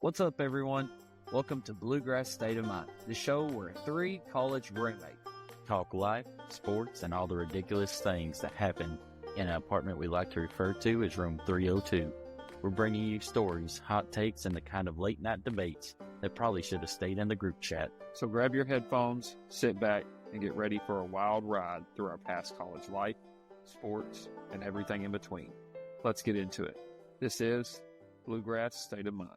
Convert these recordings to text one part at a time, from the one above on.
What's up, everyone? Welcome to Bluegrass State of Mind, the show where three college roommates talk life, sports, and all the ridiculous things that happen in an apartment we like to refer to as Room 302. We're bringing you stories, hot takes, and the kind of late-night debates that probably should have stayed in the group chat. So grab your headphones, sit back, and get ready for a wild ride through our past college life, sports, and everything in between. Let's get into it. This is Bluegrass State of Mind.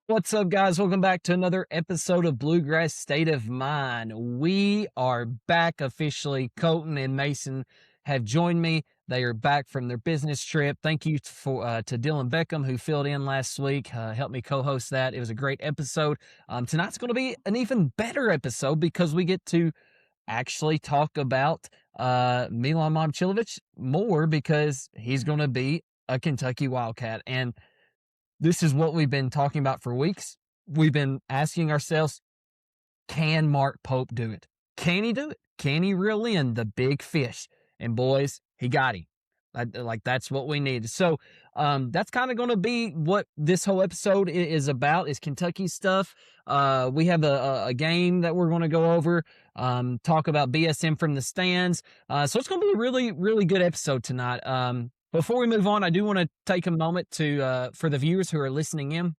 What's up, guys? Welcome back to another episode of Bluegrass State of Mind. We are back officially. Colton and Mason have joined me. They are back from their business trip. Thank you to Dylan Beckham, who filled in last week, helped me co-host that. It was a great episode. Tonight's going to be an even better episode because we get to actually talk about Milan Momcilovic more because he's going to be a Kentucky Wildcat. And this is what we've been talking about for weeks. We've been asking ourselves, can Mark Pope do it? Can he do it? Can he reel in the big fish? And boys, he got him. That's what we need. So that's kind of going to be what this whole episode is about, is Kentucky stuff. We have a game that we're going to go over, talk about BSM from the stands. So it's going to be a really, really good episode tonight. Before we move on, I do want to take a moment to for the viewers who are listening in.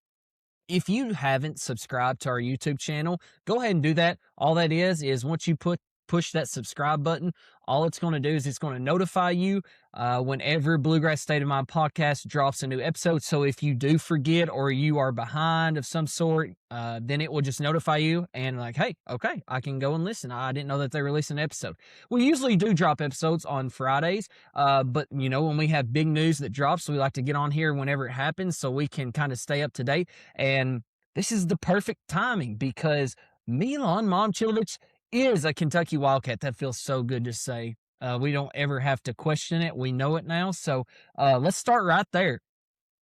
If you haven't subscribed to our YouTube channel, go ahead and do that. All that is once you push that subscribe button, all it's going to do is it's going to notify you whenever Bluegrass State of Mind podcast drops a new episode. So if you do forget or you are behind of some sort, then it will just notify you and like, hey, okay, I can go and listen. I didn't know that they released an episode. We usually do drop episodes on Fridays, but you know, when we have big news that drops, we like to get on here whenever it happens so we can kind of stay up to date. And this is the perfect timing because Milan Momcilovic is a Kentucky Wildcat. That feels so good to say. We don't ever have to question it. We know it now. So let's start right there.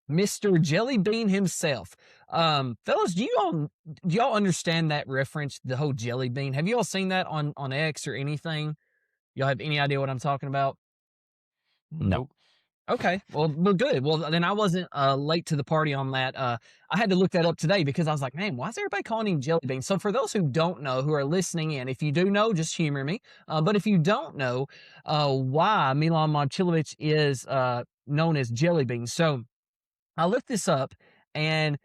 Mr. Jelly Bean himself. Fellas, do y'all understand that reference, the whole Jelly Bean? Have you all seen that on X or anything? Y'all have any idea what I'm talking about? Nope. Okay, well, good. Well, then I wasn't late to the party on that. I had to look that up today because I was like, man, why is everybody calling him Jelly Bean? So for those who don't know, who are listening in, if you do know, just humor me. But if you don't know why Milan Momcilovic is known as Jelly Bean. So I looked this up, and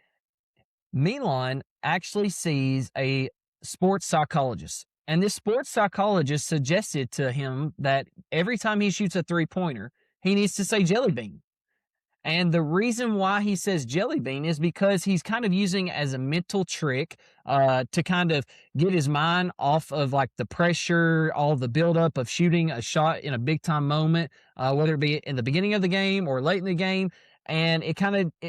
Milan actually sees a sports psychologist. And this sports psychologist suggested to him that every time he shoots a three-pointer, he needs to say Jelly Bean. And the reason why he says Jelly Bean is because he's kind of using as a mental trick to kind of get his mind off of like the pressure, all the buildup of shooting a shot in a big time moment, whether it be in the beginning of the game or late in the game. And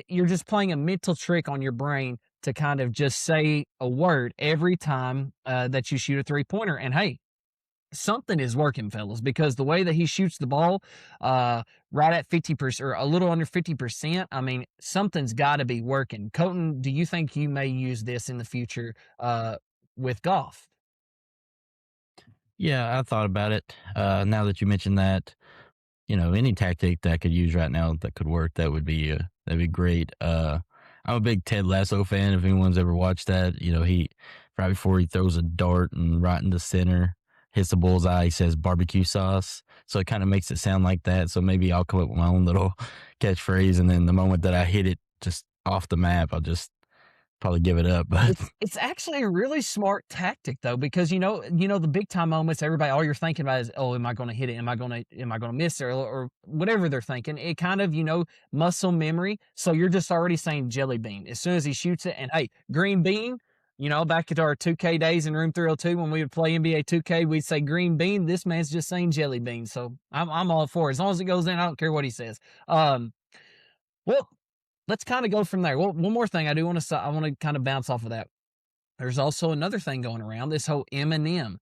you're just playing a mental trick on your brain to kind of just say a word every time that you shoot a three-pointer. And hey, something is working, fellas, because the way that he shoots the ball right at 50% or a little under 50%, I mean, something's got to be working. Colton, do you think you may use this in the future with golf? Yeah, I thought about it. Now that you mentioned that, you know, any tactic that I could use right now that could work, that'd be great. I'm a big Ted Lasso fan. If anyone's ever watched that, you know, he right before he throws a dart and right in the center, hits the bullseye, he says barbecue sauce. So it kind of makes it sound like that. So maybe I'll come up with my own little catchphrase, and then the moment that I hit it just off the map, I'll just probably give it up. But it's actually a really smart tactic though, because you know the big time moments, everybody, all you're thinking about is, oh, am I going to hit it? Am I going to miss it? Or whatever they're thinking. It kind of, muscle memory. So you're just already saying Jelly Bean as soon as he shoots it. And hey, green bean. Back at our 2K days in room 302 when we would play NBA 2K, we'd say green bean. This man's just saying Jelly Bean. So I'm all for it. As long as it goes in, I don't care what he says. Well, let's kind of go from there. Well, one more thing I want to kind of bounce off of that. There's also another thing going around, this whole Eminem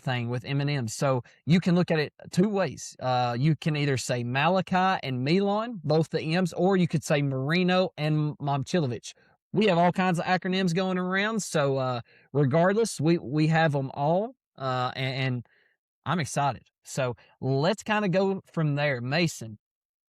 thing with Eminem. So you can look at it two ways. You can either say Malachi and Milan, both the M's, or you could say Marino and Momcilovic. We have all kinds of acronyms going around, so regardless, we have them all, and I'm excited. So let's kind of go from there. Mason,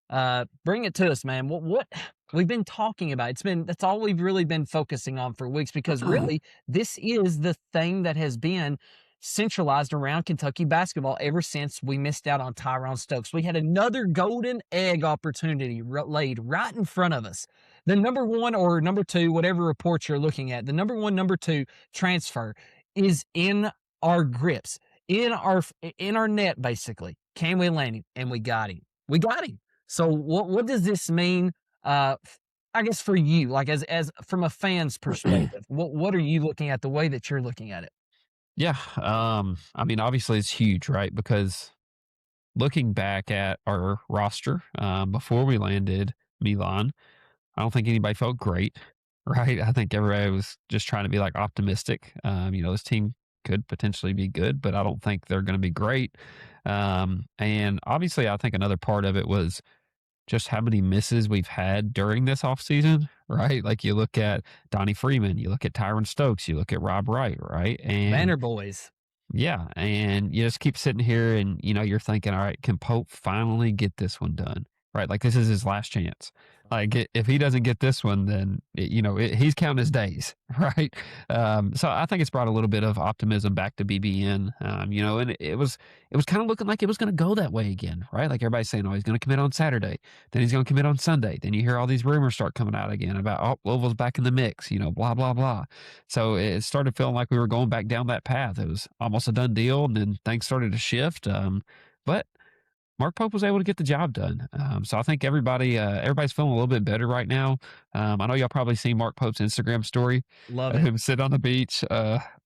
Bring it to us, man. What we've been talking about? That's all we've really been focusing on for weeks because really this is the thing that has been centralized around Kentucky basketball ever since we missed out on Tyrone Stokes. We had another golden egg opportunity laid right in front of us. The number one or number two, whatever reports you're looking at, the number one, number two transfer is in our grips, in our net, basically. Can we land him? And we got him. We got him. So what does this mean? I guess for you, like as from a fan's perspective, what are you looking at the way that you're looking at it? Yeah. I mean, obviously it's huge, right? Because looking back at our roster before we landed Milan, I don't think anybody felt great, right? I think everybody was just trying to be like optimistic. This team could potentially be good, but I don't think they're going to be great. And obviously, I think another part of it was just how many misses we've had during this offseason, right? Like you look at Donnie Freeman, you look at Tyron Stokes, you look at Rob Wright, right? And Banner boys. yeah, and you just keep sitting here and you're thinking, all right, can Pope finally get this one done? Right? Like this is his last chance. Like if he doesn't get this one, then he's counting his days, right? So I think it's brought a little bit of optimism back to BBN. And it was kind of looking like it was going to go that way again, right? Like everybody's saying, oh, he's going to commit on Saturday, then he's going to commit on Sunday. Then you hear all these rumors start coming out again about Louisville's back in the mix, blah blah blah. So it started feeling like we were going back down that path. It was almost a done deal, and then things started to shift. But Mark Pope was able to get the job done. So I think everybody's feeling a little bit better right now. I know y'all probably seen Mark Pope's Instagram story Love of it. him sitting on the beach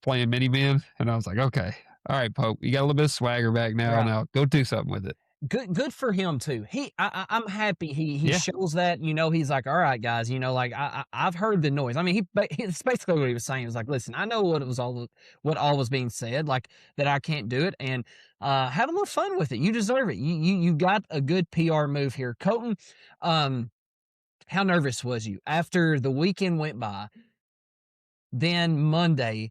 playing mini man, and I was like, okay, all right, Pope, you got a little bit of swagger back now. Right. Now go do something with it. Good for him too. I'm happy he Yeah. shows that, he's like, all right, guys, like I've heard the noise. I mean, it's basically what he was saying. He was like, listen, I know what all was being said, like that I can't do it, and have a little fun with it. You deserve it. You got a good PR move here, Colton. How nervous was you after the weekend went by? Then Monday,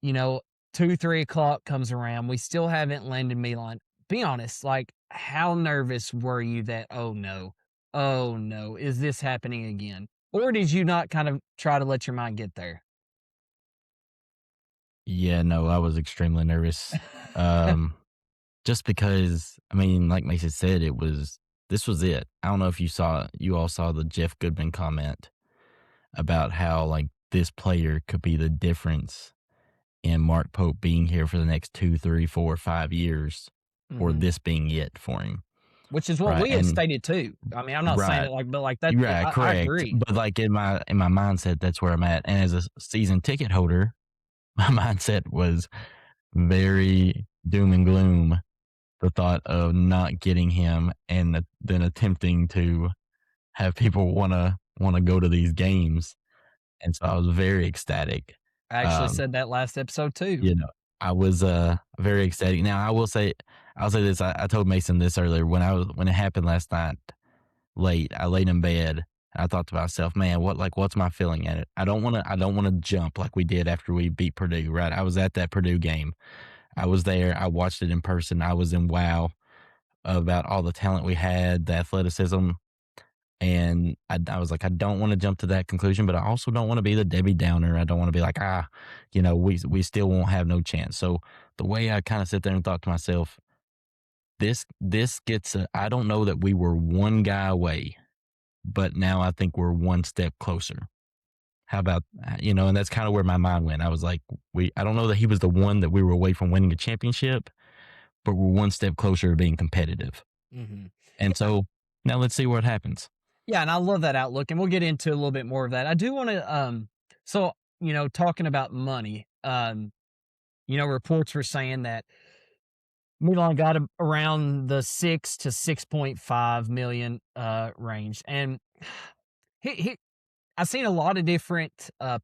2-3 o'clock comes around. We still haven't landed Milan. Be honest, like how nervous were you that, oh no, is this happening again? Or did you not kind of try to let your mind get there? Yeah, no, I was extremely nervous. Just because, I mean, like Mason said, this was it. I don't know if you all saw the Jeff Goodman comment about how like this player could be the difference in Mark Pope being here for the next 2, 3, 4, 5 years, or this being it for him. Which is what Right, we had and- stated too. I mean, I'm not saying Right. it like, but like that. Right, I correct. agree. But like in my mindset, that's where I'm at. And as a season ticket holder, my mindset was very doom and gloom. The thought of not getting him and then attempting to have people want to go to these games, and so I was very ecstatic. I actually Um, said that last episode too. I was very ecstatic. Now I'll say this. I told Mason this earlier when it happened last night late. I laid in bed. I thought to myself, man, what's my feeling at it? I don't want to jump like we did after we beat Purdue. Right? I was at that Purdue game. I was there. I watched it in person. I was in wow about all the talent we had, the athleticism. And I was like, I don't want to jump to that conclusion, but I also don't want to be the Debbie Downer. I don't want to be like, we still won't have no chance. So the way I kind of sit there and thought to myself, this gets, I don't know that we were one guy away, but now I think we're one step closer. How about, and that's kind of where my mind went. I was like, I don't know that he was the one that we were away from winning a championship, but we're one step closer to being competitive. Mm-hmm. And so now let's see what happens. Yeah, and I love that outlook, and we'll get into a little bit more of that. I do want to, talking about money, reports were saying that Milan got around the 6 to 6.5 million range, and I've seen a lot of different I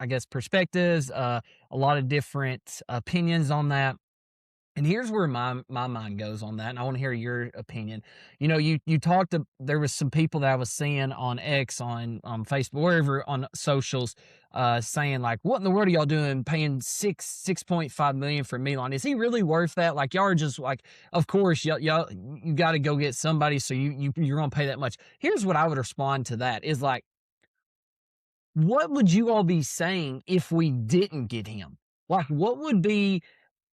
guess perspectives, a lot of different opinions on that. And here's where my mind goes on that, and I want to hear your opinion. You talked to, there was some people that I was seeing on X, on Facebook, wherever on socials, saying like, "What in the world are y'all doing, paying 6.5 million for Milan? Is he really worth that? Like, y'all are just like, of course, y'all you got to go get somebody, so you're gonna pay that much." Here's what I would respond to that is like, what would you all be saying if we didn't get him? Like, what would be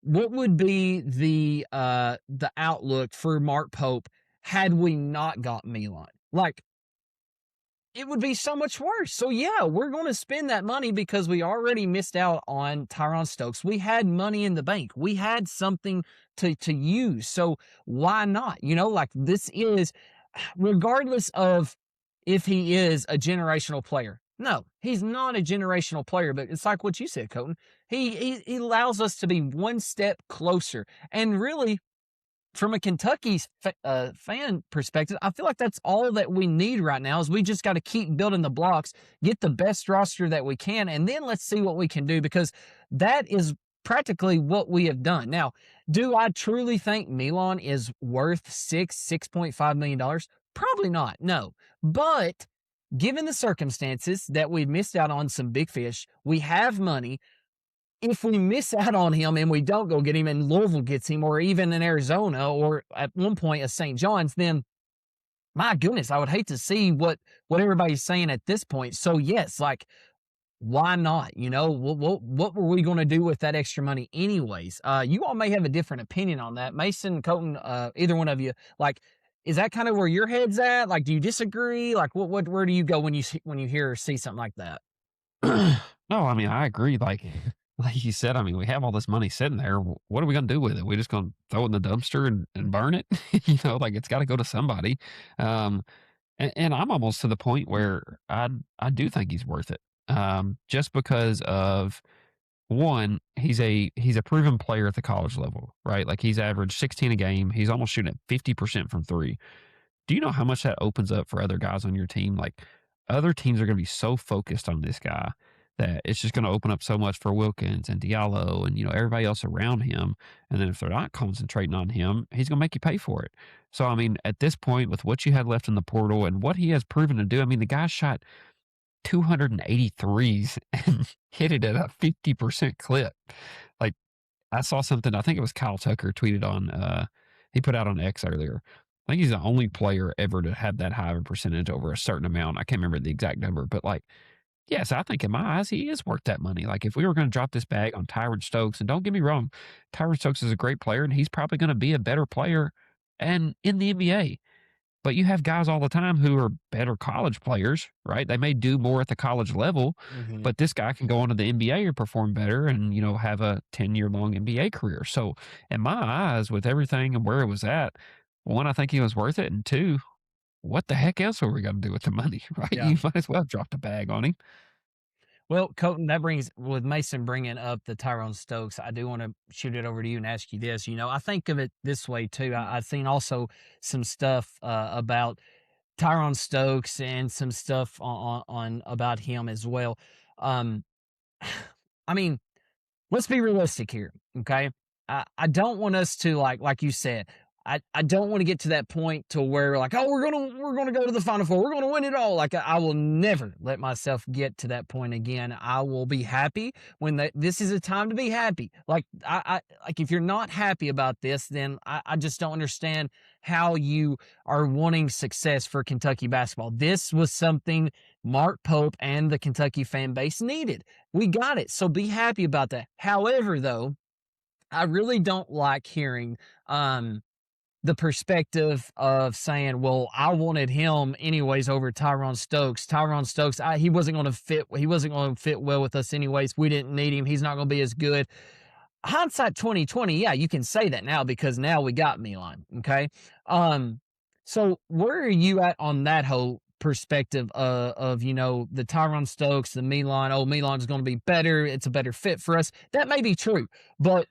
the outlook for Mark Pope had we not got Milan? Like, it would be so much worse. So yeah, we're going to spend that money because we already missed out on Tyron Stokes. We had money in the bank. We had something to use. So why not? Like, this is, regardless of if he is a generational player. No, he's not a generational player, but it's like what you said, Colton. He allows us to be one step closer. And really, from a Kentucky's fan perspective, I feel like that's all that we need right now is we just got to keep building the blocks, get the best roster that we can, and then let's see what we can do, because that is practically what we have done. Now, do I truly think Milan is worth $6.5 million? Probably not, no. But given the circumstances that we've missed out on some big fish, we have money. If we miss out on him and we don't go get him and Louisville gets him, or even in Arizona, or at one point a St. John's, then my goodness, I would hate to see what everybody's saying at this point. So yes, like, why not? What were we going to do with that extra money anyways? You all may have a different opinion on that. Mason, Colton, either one of you, like, is that kind of where your head's at? Like, do you disagree? Like, where do you go when you hear or see something like that? No, I mean, I agree. Like you said, I mean, we have all this money sitting there. What are we going to do with it? We just going to throw it in the dumpster and burn it? Like, it's got to go to somebody. And I'm almost to the point where I do think he's worth it. Just because of, one, he's a proven player at the college level, right? Like, he's averaged 16 a game. He's almost shooting at 50% from three. Do you know how much that opens up for other guys on your team? Like, other teams are going to be so focused on this guy that it's just going to open up so much for Wilkins and Diallo and, everybody else around him. And then if they're not concentrating on him, he's going to make you pay for it. So, I mean, at this point, with what you had left in the portal and what he has proven to do, I mean, the guy shot 283s and hit it at a 50% clip. Like, I saw something, I think it was Kyle Tucker tweeted on, he put out on X earlier. I think he's the only player ever to have that high of a percentage over a certain amount. I can't remember the exact number, but like, yes, I think in my eyes, he is worth that money. Like, if we were going to drop this bag on Tyron Stokes, and don't get me wrong, Tyron Stokes is a great player and he's probably going to be a better player and in the NBA. But you have guys all the time who are better college players, right? They may do more at the college level, but this guy can go on to the NBA or perform better and, have a 10-year-long NBA career. So in my eyes, with everything and where it was at, one, I think he was worth it. And two, what the heck else are we going to do with the money, right? Yeah. You might as well drop the bag on him. Well, Colton, that brings, with Mason bringing up the Tyrone Stokes, I do want to shoot it over to you and ask you this. I think of it this way too. I've seen also some stuff about Tyrone Stokes and some stuff on about him as well. I mean, let's be realistic here, okay? I don't want us to, like you said, I don't want to get to that point to where we're like, oh, we're gonna go to the Final Four, we're gonna win it all. Like, I will never let myself get to that point again. I will be happy when this is a time to be happy. Like, I like, if you're not happy about this, then I just don't understand how you are wanting success for Kentucky basketball. This was something Mark Pope and the Kentucky fan base needed. We got it, so be happy about that. However, though, I really don't like hearing the perspective of saying, well, I wanted him anyways over Tyrone Stokes. Tyrone Stokes, he wasn't going to fit well with us anyways. We didn't need him. He's not going to be as good. Hindsight 2020, yeah, you can say that now because now we got Milan, okay? So where are you at on that whole perspective of the Tyrone Stokes, the Milan, Milan's going to be better, it's a better fit for us? That may be true, but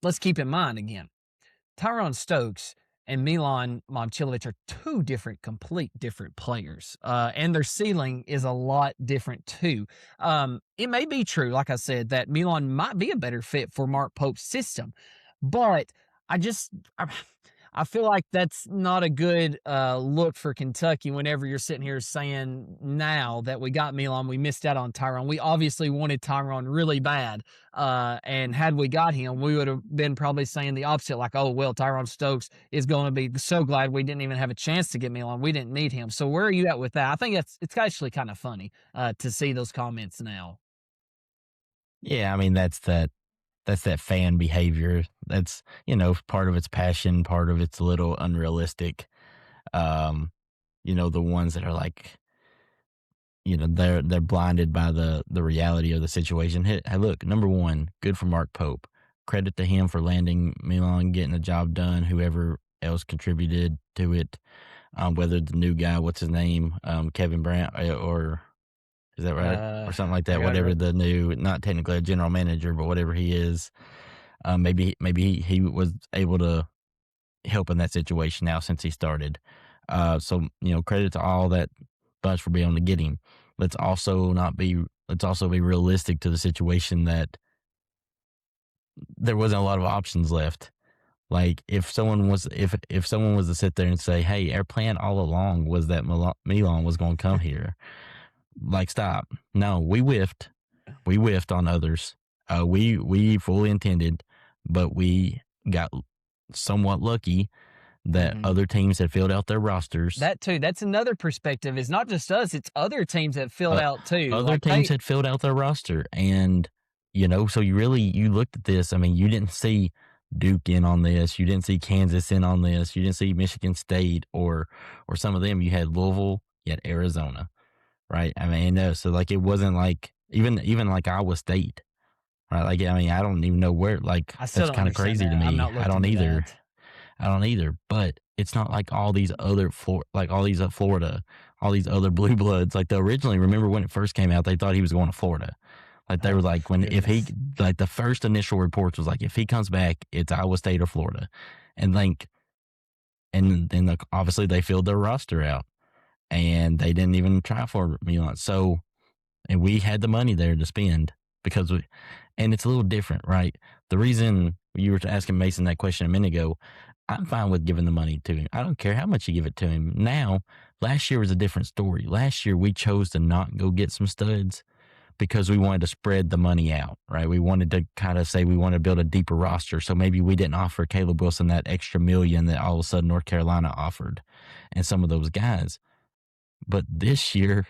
let's keep in mind again, Tyrone Stokes and Milan Momcilovic are two complete different players. And their ceiling is a lot different too. It may be true, like I said, that Milan might be a better fit for Mark Pope's system. But I I feel like that's not a good look for Kentucky whenever you're sitting here saying now that we got Milan, we missed out on Tyrone. We obviously wanted Tyrone really bad. And had we got him, we would have been probably saying the opposite, like, oh, well, Tyrone Stokes is going to be so glad we didn't even have a chance to get Milan. We didn't need him. So where are you at with that? I think it's actually kind of funny to see those comments now. Yeah, I mean that's that fan behavior. That's part of its passion, part of it's a little unrealistic. The ones that are like, they're blinded by the reality of the situation. Hey, look, number one, good for Mark Pope. Credit to him for landing Milan, getting the job done. Whoever else contributed to it, whether the new guy, what's his name, Kevin Brandt, or is that right, or something like that? Whatever the new, not technically a general manager, but whatever he is, maybe he was able to help in that situation now since he started. So credit to all that bunch for being able to get him. Let's also be realistic to the situation that there wasn't a lot of options left. Like if someone was to sit there and say, "Hey, our plan all along was that Milan was going to come here," like stop. No, we whiffed. We whiffed on others. We fully intended, but we got somewhat lucky that other teams had filled out their rosters. That too. That's another perspective. It's not just us, it's other teams that filled out too. Other teams had filled out their roster. And, so you looked at this. I mean, you didn't see Duke in on this. You didn't see Kansas in on this. You didn't see Michigan State or some of them. You had Louisville, you had Arizona, right? I mean, so like it wasn't like even like Iowa State, right? Like, I mean, I don't even know where, like, that's kind of crazy to me. I don't either. I don't either, but it's not like all these other Florida, all these other blue bloods. Like originally, remember when it first came out, they thought he was going to Florida. Like they were like, if he, like the first initial reports was like, if he comes back, it's Iowa State or Florida. And then obviously they filled their roster out and they didn't even try for Milan. So, and we had the money there to spend and it's a little different, right? The reason you were asking Mason that question a minute ago, I'm fine with giving the money to him. I don't care how much you give it to him. Now, last year was a different story. Last year, we chose to not go get some studs because we wanted to spread the money out, right? We wanted to kind of say we want to build a deeper roster. So maybe we didn't offer Caleb Wilson that extra $1 million that all of a sudden North Carolina offered and some of those guys. But this year,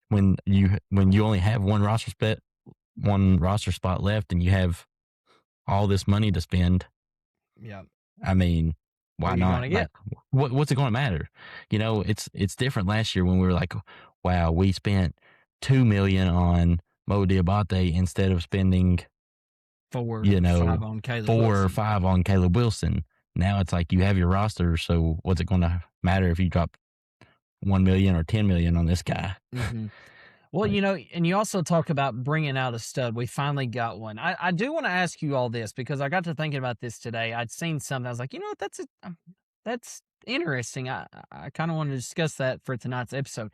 when you only have one roster spot left and you have all this money to spend, yeah. I mean, why not? Like, what's it going to matter? It's different last year when we were like, wow, we spent $2 million on Mo Diabate instead of spending 4 or 5 on Caleb Wilson. Now it's like you have your roster, so what's it going to matter if you drop $1 million or $10 million on this guy? Mm-hmm. Well, and you also talk about bringing out a stud. We finally got one. I do want to ask you all this because I got to thinking about this today. I'd seen something. I was like, that's interesting. I kind of want to discuss that for tonight's episode.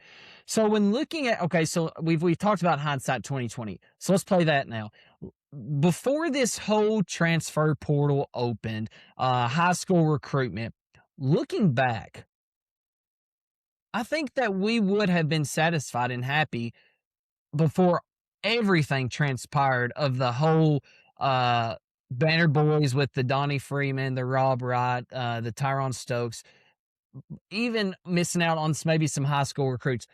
So when looking at, so we've talked about hindsight 2020. So let's play that now. Before this whole transfer portal opened, high school recruitment, looking back, I think that we would have been satisfied and happy before everything transpired of the whole Banner Boys with the Donnie Freeman, the Rob Wright, the Tyrone Stokes, even missing out on maybe some high school recruits.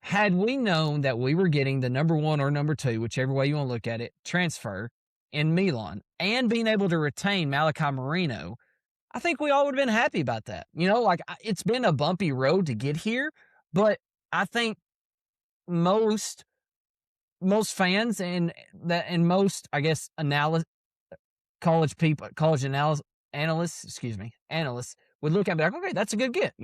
Had we known that we were getting the number 1 or number 2, whichever way you want to look at it, transfer in Milan and being able to retain Malachi Marino, I think we all would have been happy about that. It's been a bumpy road to get here, but I think most fans and most, I guess, analysts would look at it like, okay, that's a good get.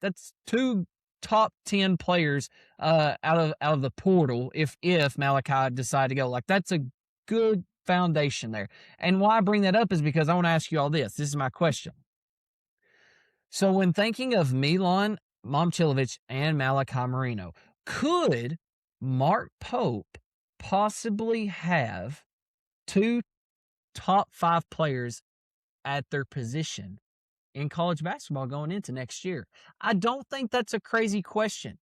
That's 2 top 10 players out of the portal if Malachi decide to go. Like, that's a good foundation there. And why I bring that up is because I want to ask you all this. This is my question. So when thinking of Milan Momcilovic and Malachi Marino, could Mark Pope possibly have 2 top 5 players at their position in college basketball going into next year? I don't think that's a crazy question.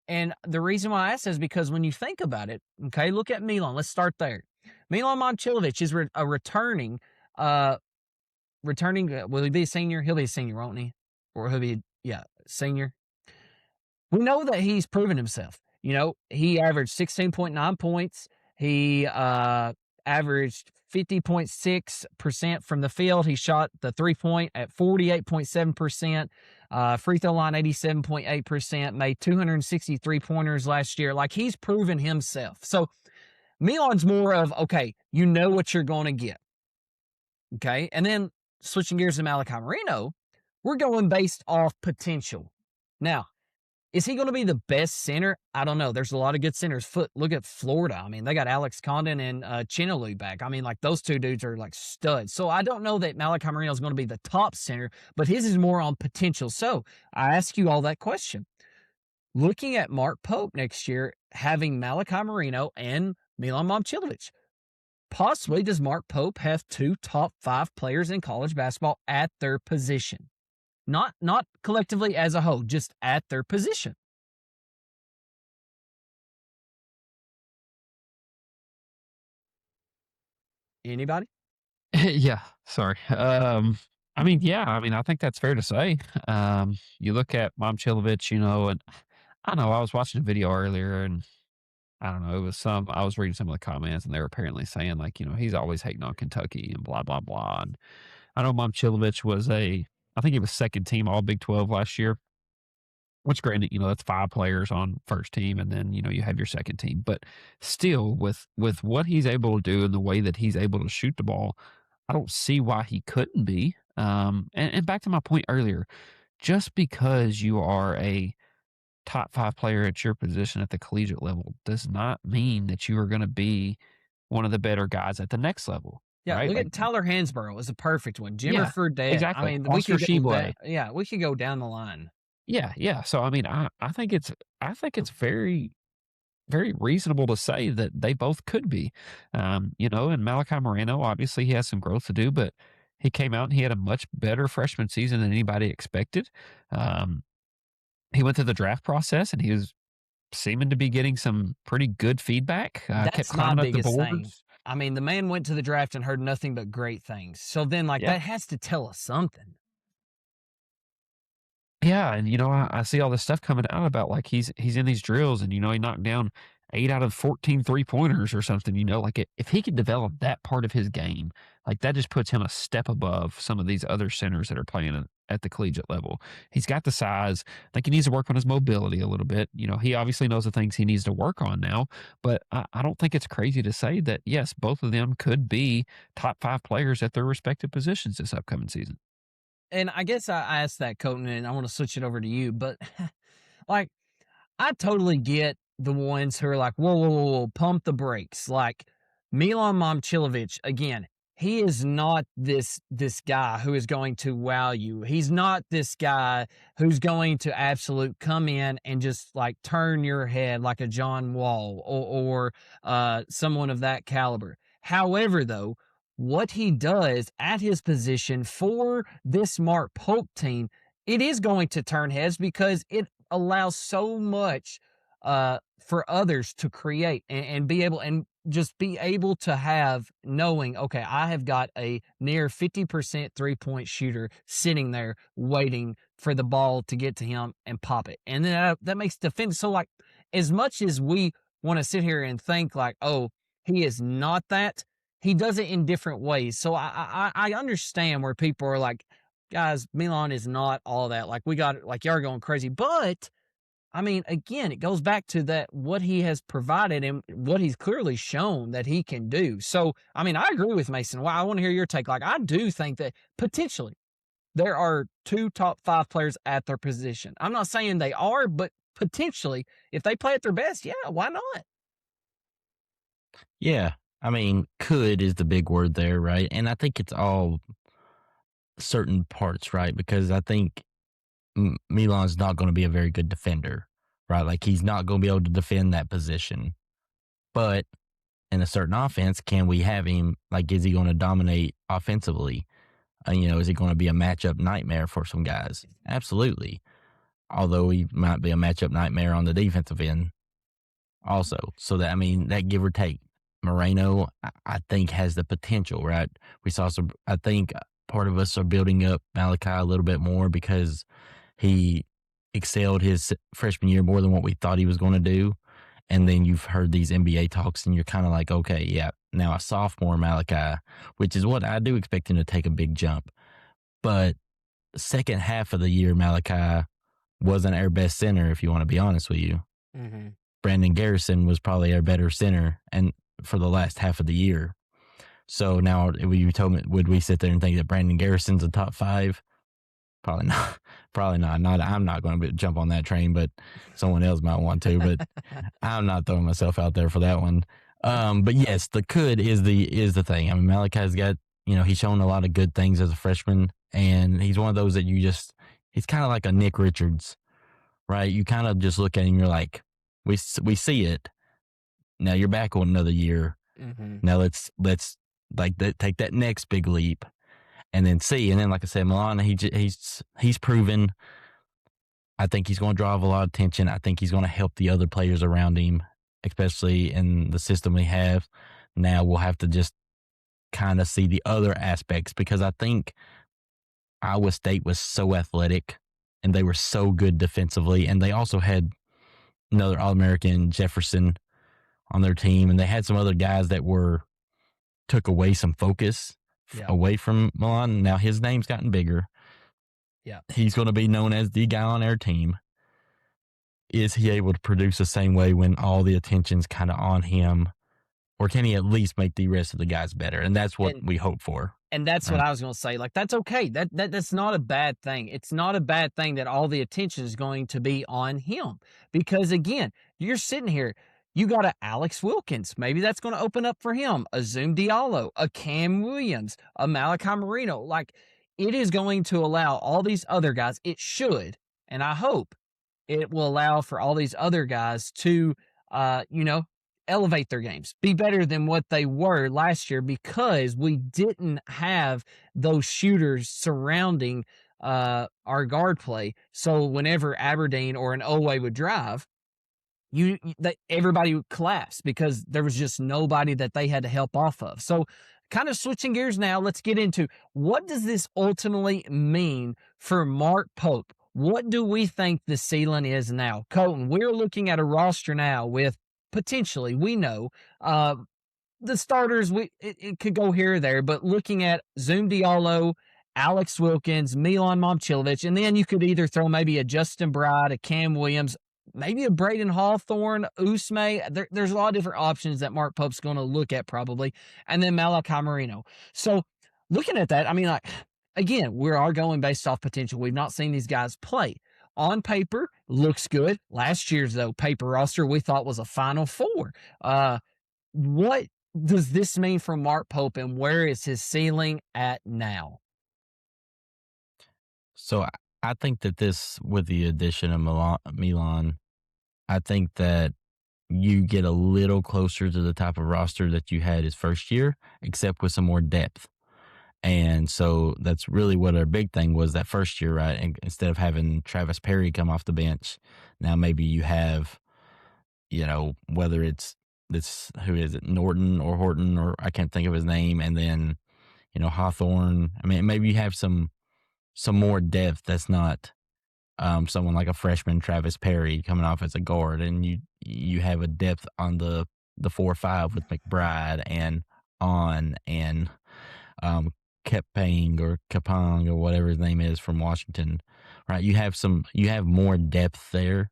And the reason why I ask is because when you think about it, okay, look at Milan. Let's start there. Milan Momcilovic is a returning. Will he be a senior? He'll be a senior, won't he? Or he'll be, senior. We know that he's proven himself. He averaged 16.9 points. He averaged 50.6% from the field. He shot the 3-point at 48.7%. Free throw line 87.8%. Made 263 pointers last year. Like, he's proven himself. So Milan's more of, okay, you know what you're going to get. Okay. And then switching gears to Malachi Marino, we're going based off potential. Now, is he going to be the best center? I don't know. There's a lot of good centers. Look at Florida. I mean, they got Alex Condon and Chinaloo back. I mean, like, those two dudes are like studs. So I don't know that Malachi Marino is going to be the top center, but his is more on potential. So I ask you all that question. Looking at Mark Pope next year, having Malachi Marino and Milan Momcilovic, possibly does Mark Pope have 2 top 5 players in college basketball at their position? Not collectively as a whole, just at their position. Anybody? Yeah, sorry. I mean, yeah, I think that's fair to say. You look at Momcilovic, and I know I was watching a video earlier, and I don't know, I was reading some of the comments, and they were apparently saying, like, he's always hating on Kentucky and blah, blah, blah. And I know Momcilovic I think he was second team All Big 12 last year, which granted, that's 5 players on first team, and then, you have your second team. But still, with what he's able to do and the way that he's able to shoot the ball, I don't see why he couldn't be. And back to my point earlier, just because you are a top 5 player at your position at the collegiate level does not mean that you are going to be one of the better guys at the next level. Yeah, right? look Like, at Tyler Hansborough is a perfect one. Jimmer Yeah, Fredette. exactly. I mean, Oscar Tshiebwe. we could go down the line. Yeah. So I think it's very, very reasonable to say that they both could be. And Malachi Moreno, obviously he has some growth to do, but he came out and he had a much better freshman season than anybody expected. He went through the draft process and he was seeming to be getting some pretty good feedback. Kept That's my climbing up the biggest thing. boards. I mean, the man went to the draft and heard nothing but great things. So then, Yeah. that has to tell us something. Yeah, and I see all this stuff coming out about, like, he's in these drills and he knocked down 8 out of 14 3-pointers or something. Like, if he could develop that part of his game, like, that just puts him a step above some of these other centers that are playing at the collegiate level. He's got the size. I think he needs to work on his mobility a little bit. He obviously knows the things he needs to work on now, but I don't think it's crazy to say that, yes, both of them could be top 5 players at their respective positions this upcoming season. And I guess I asked that, Colton, and I want to switch it over to you. But, like, I totally get the ones who are like, whoa, pump the brakes. Like, Milan Momcilovic, again, he is not this guy who is going to wow you. He's not this guy who's going to absolute come in and just, like, turn your head like a John Wall or someone of that caliber. However, though, what he does at his position for this Mark Pope team, it is going to turn heads because it allows so much for others to create and be able and just be able to have knowing, okay, I have got a near 50% 3-point shooter sitting there waiting for the ball to get to him and pop it. And then that makes defense. So, like, as much as we want to sit here and think like, oh, he is not that, he does it in different ways. So I understand where people are like, guys, Milan is not all that. Like, we got, like, y'all are going crazy. But, I mean, again, it goes back to that, what he has provided and what he's clearly shown that he can do. So, I mean, I agree with Mason. Well, I want to hear your take. Like, I do think that potentially there are 2 top 5 players at their position. I'm not saying they are, but potentially, if they play at their best, yeah, why not? Yeah. I mean, could is the big word there, right? And I think it's all certain parts, right? Because I think Milan's not going to be a very good defender, right? Like, he's not going to be able to defend that position. But in a certain offense, can we have him, like, is he going to dominate offensively? Is he going to be a matchup nightmare for some guys? Absolutely. Although he might be a matchup nightmare on the defensive end also. So that give or take, Moreno, I think, has the potential, right? We saw I think part of us are building up Malachi a little bit more because he excelled his freshman year more than what we thought he was going to do. And then you've heard these NBA talks and you're kind of like, okay, yeah, now a sophomore Malachi, which is what I do expect him to take a big jump. But second half of the year, Malachi wasn't our best center, if you want to be honest with you. Mm-hmm. Brandon Garrison was probably our better center and for the last half of the year. So now you told me, would we sit there and think that Brandon Garrison's a top 5? Probably not. Probably not. I'm not going to jump on that train, but someone else might want to. But I'm not throwing myself out there for that one. But yes, the could is the thing. I mean, Malachi's got, he's shown a lot of good things as a freshman, and he's one of those that he's kind of like a Nick Richards, right? You kind of just look at him, you're like, we see it. Now you're back on another year. Mm-hmm. Now let's take that next big leap. And then see, and then like I said, Milan, he's proven. I think he's going to draw a lot of attention. I think he's going to help the other players around him, especially in the system we have. Now we'll have to just kind of see the other aspects because I think Iowa State was so athletic and they were so good defensively, and they also had another All-American, Jefferson, on their team, and they had some other guys that took away some focus. Yeah. Away from Milan. Now his name's gotten bigger. Yeah. He's going to be known as the guy on our team. Is he able to produce the same way when all the attention's kind of on him? Or can he at least make the rest of the guys better? And that's what we hope for. And that's what I was going to say. Like, that's okay. That's not a bad thing. It's not a bad thing that all the attention is going to be on him. Because, again, you're sitting here. You got a Alex Wilkins. Maybe that's going to open up for him. A Zoom Diallo, a Cam Williams, a Malachi Marino. Like, it is going to allow all these other guys. It should, and I hope it will allow for all these other guys to, elevate their games, be better than what they were last year because we didn't have those shooters surrounding our guard play. So whenever Aberdeen or an Oway would drive, everybody would collapse because there was just nobody that they had to help off of. So kind of switching gears now, let's get into what does this ultimately mean for Mark Pope? What do we think the ceiling is now? Colton, we're looking at a roster now with potentially, we know, the starters, it could go here or there, but looking at Zoom Diallo, Alex Wilkins, Milan Momcilovic, and then you could either throw maybe a Justin Bride, a Cam Williams, maybe a Braden Hawthorne, Usme. There's a lot of different options that Mark Pope's going to look at probably, and then Malachi Marino. So looking at that, I mean, like, again, we are going based off potential. We've not seen these guys play. On paper, looks good. Last year's, though, paper roster we thought was a Final Four. What does this mean for Mark Pope, and where is his ceiling at now? So I think that this, with the addition of Milan, I think that you get a little closer to the type of roster that you had his first year, except with some more depth. And so that's really what our big thing was that first year, right? And instead of having Travis Perry come off the bench, now maybe you have, whether it's who is it, Norton or Horton, or I can't think of his name, and then, Hawthorne. I mean, maybe you have some more depth that's not someone like a freshman Travis Perry coming off as a guard, and you have a depth on the 4-5 with McBride and Kepang or Kapang or whatever his name is from Washington, right? You have more depth there.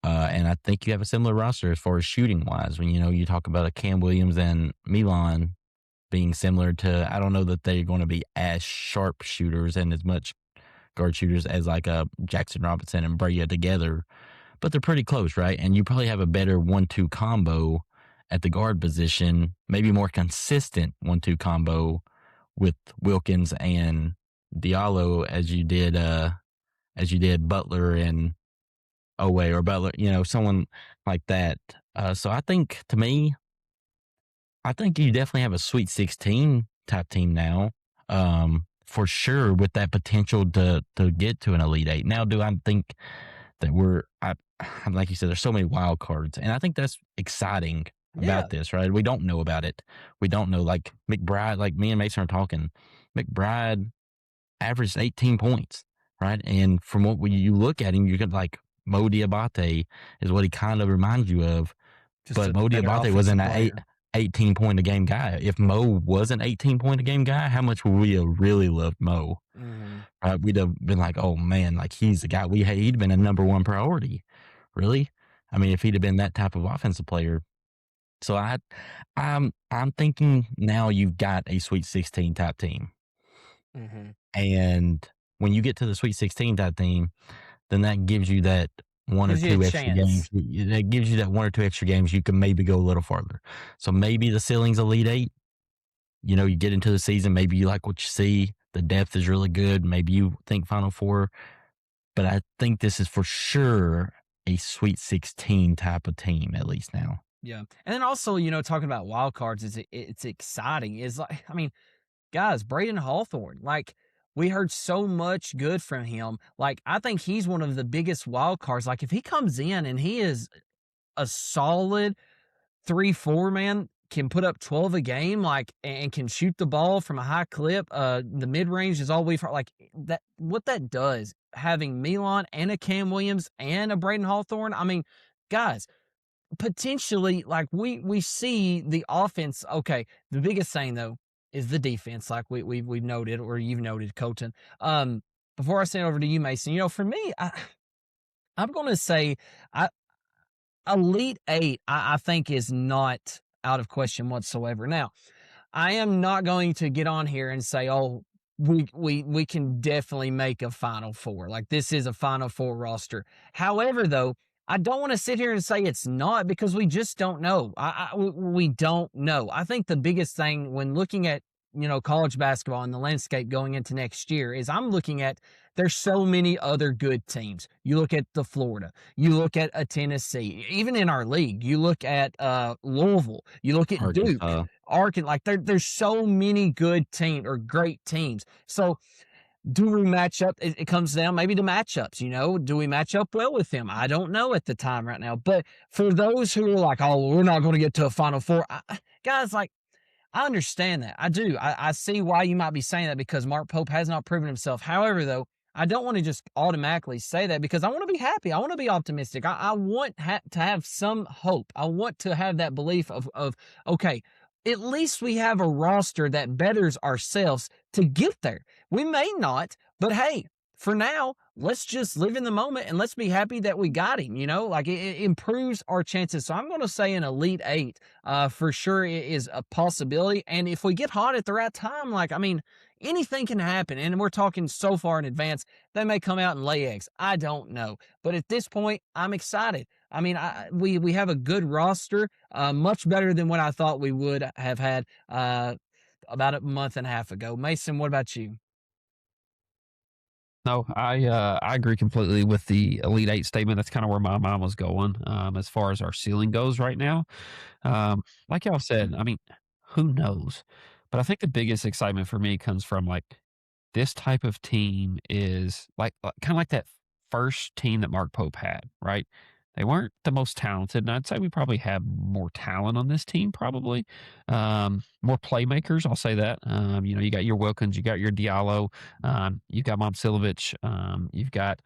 And I think you have a similar roster as far as shooting wise. When, you talk about a Cam Williams and Milan being similar to, I don't know that they're going to be as sharp shooters and as much guard shooters as like a Jackson Robinson and Brea together, but they're pretty close, right? And you probably have a better 1-2 combo at the guard position, maybe more consistent 1-2 combo with Wilkins and Diallo as you did Butler and Oway or Butler, someone like that. So I think, to me, I think you definitely have a Sweet 16 type team now, for sure, with that potential to get to an Elite Eight. Now, do I think that like you said, there's so many wild cards, and I think that's exciting Yeah. about this, right? We don't know about it. We don't know, like McBride, like me and Mason are talking. McBride averaged 18 points, right? And from what you look at him, you can like Mo Diabate is what he kind of reminds you of. Just But a Mo better Diabate offensive wasn't player. 18 point a game guy. If Mo was an 18 point a game guy, how much would we have really loved Mo? Mm-hmm. We'd have been like, oh man, like he's the guy he'd been a number one priority. Really? I mean, if he'd have been that type of offensive player. So I'm thinking now you've got a Sweet 16 type team. Mm-hmm. And when you get to the Sweet 16 type team, then that gives you that one Gives or you a two extra chance. games. That gives you that one or two extra games. You can maybe go a little farther. So maybe the ceiling's Elite Eight. You know, you get into the season, maybe you like what you see. The depth is really good. Maybe you think Final Four. But I think this is for sure a Sweet 16 type of team, at least now. Yeah. And then also, talking about wild cards, it's exciting. Is like, I mean, guys, Braden Hawthorne, like we heard so much good from him. Like, I think he's one of the biggest wild cards. Like, if he comes in and he is a solid 3-4 man, can put up 12 a game, like, and can shoot the ball from a high clip. The mid range is all we've heard. Like that, what that does, having Milan and a Cam Williams and a Braden Hawthorne. I mean, guys, potentially, like we see the offense. Okay, the biggest thing though is the defense, like we've noted, or you've noted, Colton. Before I send it over to you, Mason, for me, I'm going to say I Elite Eight, I think is not out of question whatsoever. Now, I am not going to get on here and say, oh, we can definitely make a Final Four. Like this is a Final Four roster. However, though, I don't want to sit here and say it's not because we just don't know. We don't know. I think the biggest thing when looking at college basketball and the landscape going into next year is I'm looking at there's so many other good teams. You look at the Florida, you look at a Tennessee, even in our league, you look at Louisville, you look at Duke, Arkansas. Arkansas. Like there's so many good teams or great teams. So do we match up? It comes down maybe to matchups. Do we match up well with them? I don't know at the time right now. But for those who are like, oh, we're not going to get to a Final Four, guys, like, I understand that. I do. I see why you might be saying that because Mark Pope has not proven himself. However, though, I don't want to just automatically say that because I want to be happy. I want to be optimistic. I want to have some hope. I want to have that belief of, okay, at least we have a roster that betters ourselves to get there. We may not, but hey, for now, let's just live in the moment and let's be happy that we got him. Like it improves our chances. So I'm going to say an Elite Eight for sure is a possibility. And if we get hot at the right time, like, I mean, anything can happen. And we're talking so far in advance, they may come out and lay eggs. I don't know. But at this point, I'm excited. I mean, we have a good roster, much better than what I thought we would have had about a month and a half ago. Mason, what about you? No, I agree completely with the Elite Eight statement. That's kind of where my mind was going as far as our ceiling goes right now. Like y'all said, I mean, who knows? But I think the biggest excitement for me comes from like this type of team is like kind of like that first team that Mark Pope had, right? They weren't the most talented, and I'd say we probably have more talent on this team, probably more playmakers. I'll say that. You got your Wilkins, you got your Diallo, you've got Momcilovic, you've got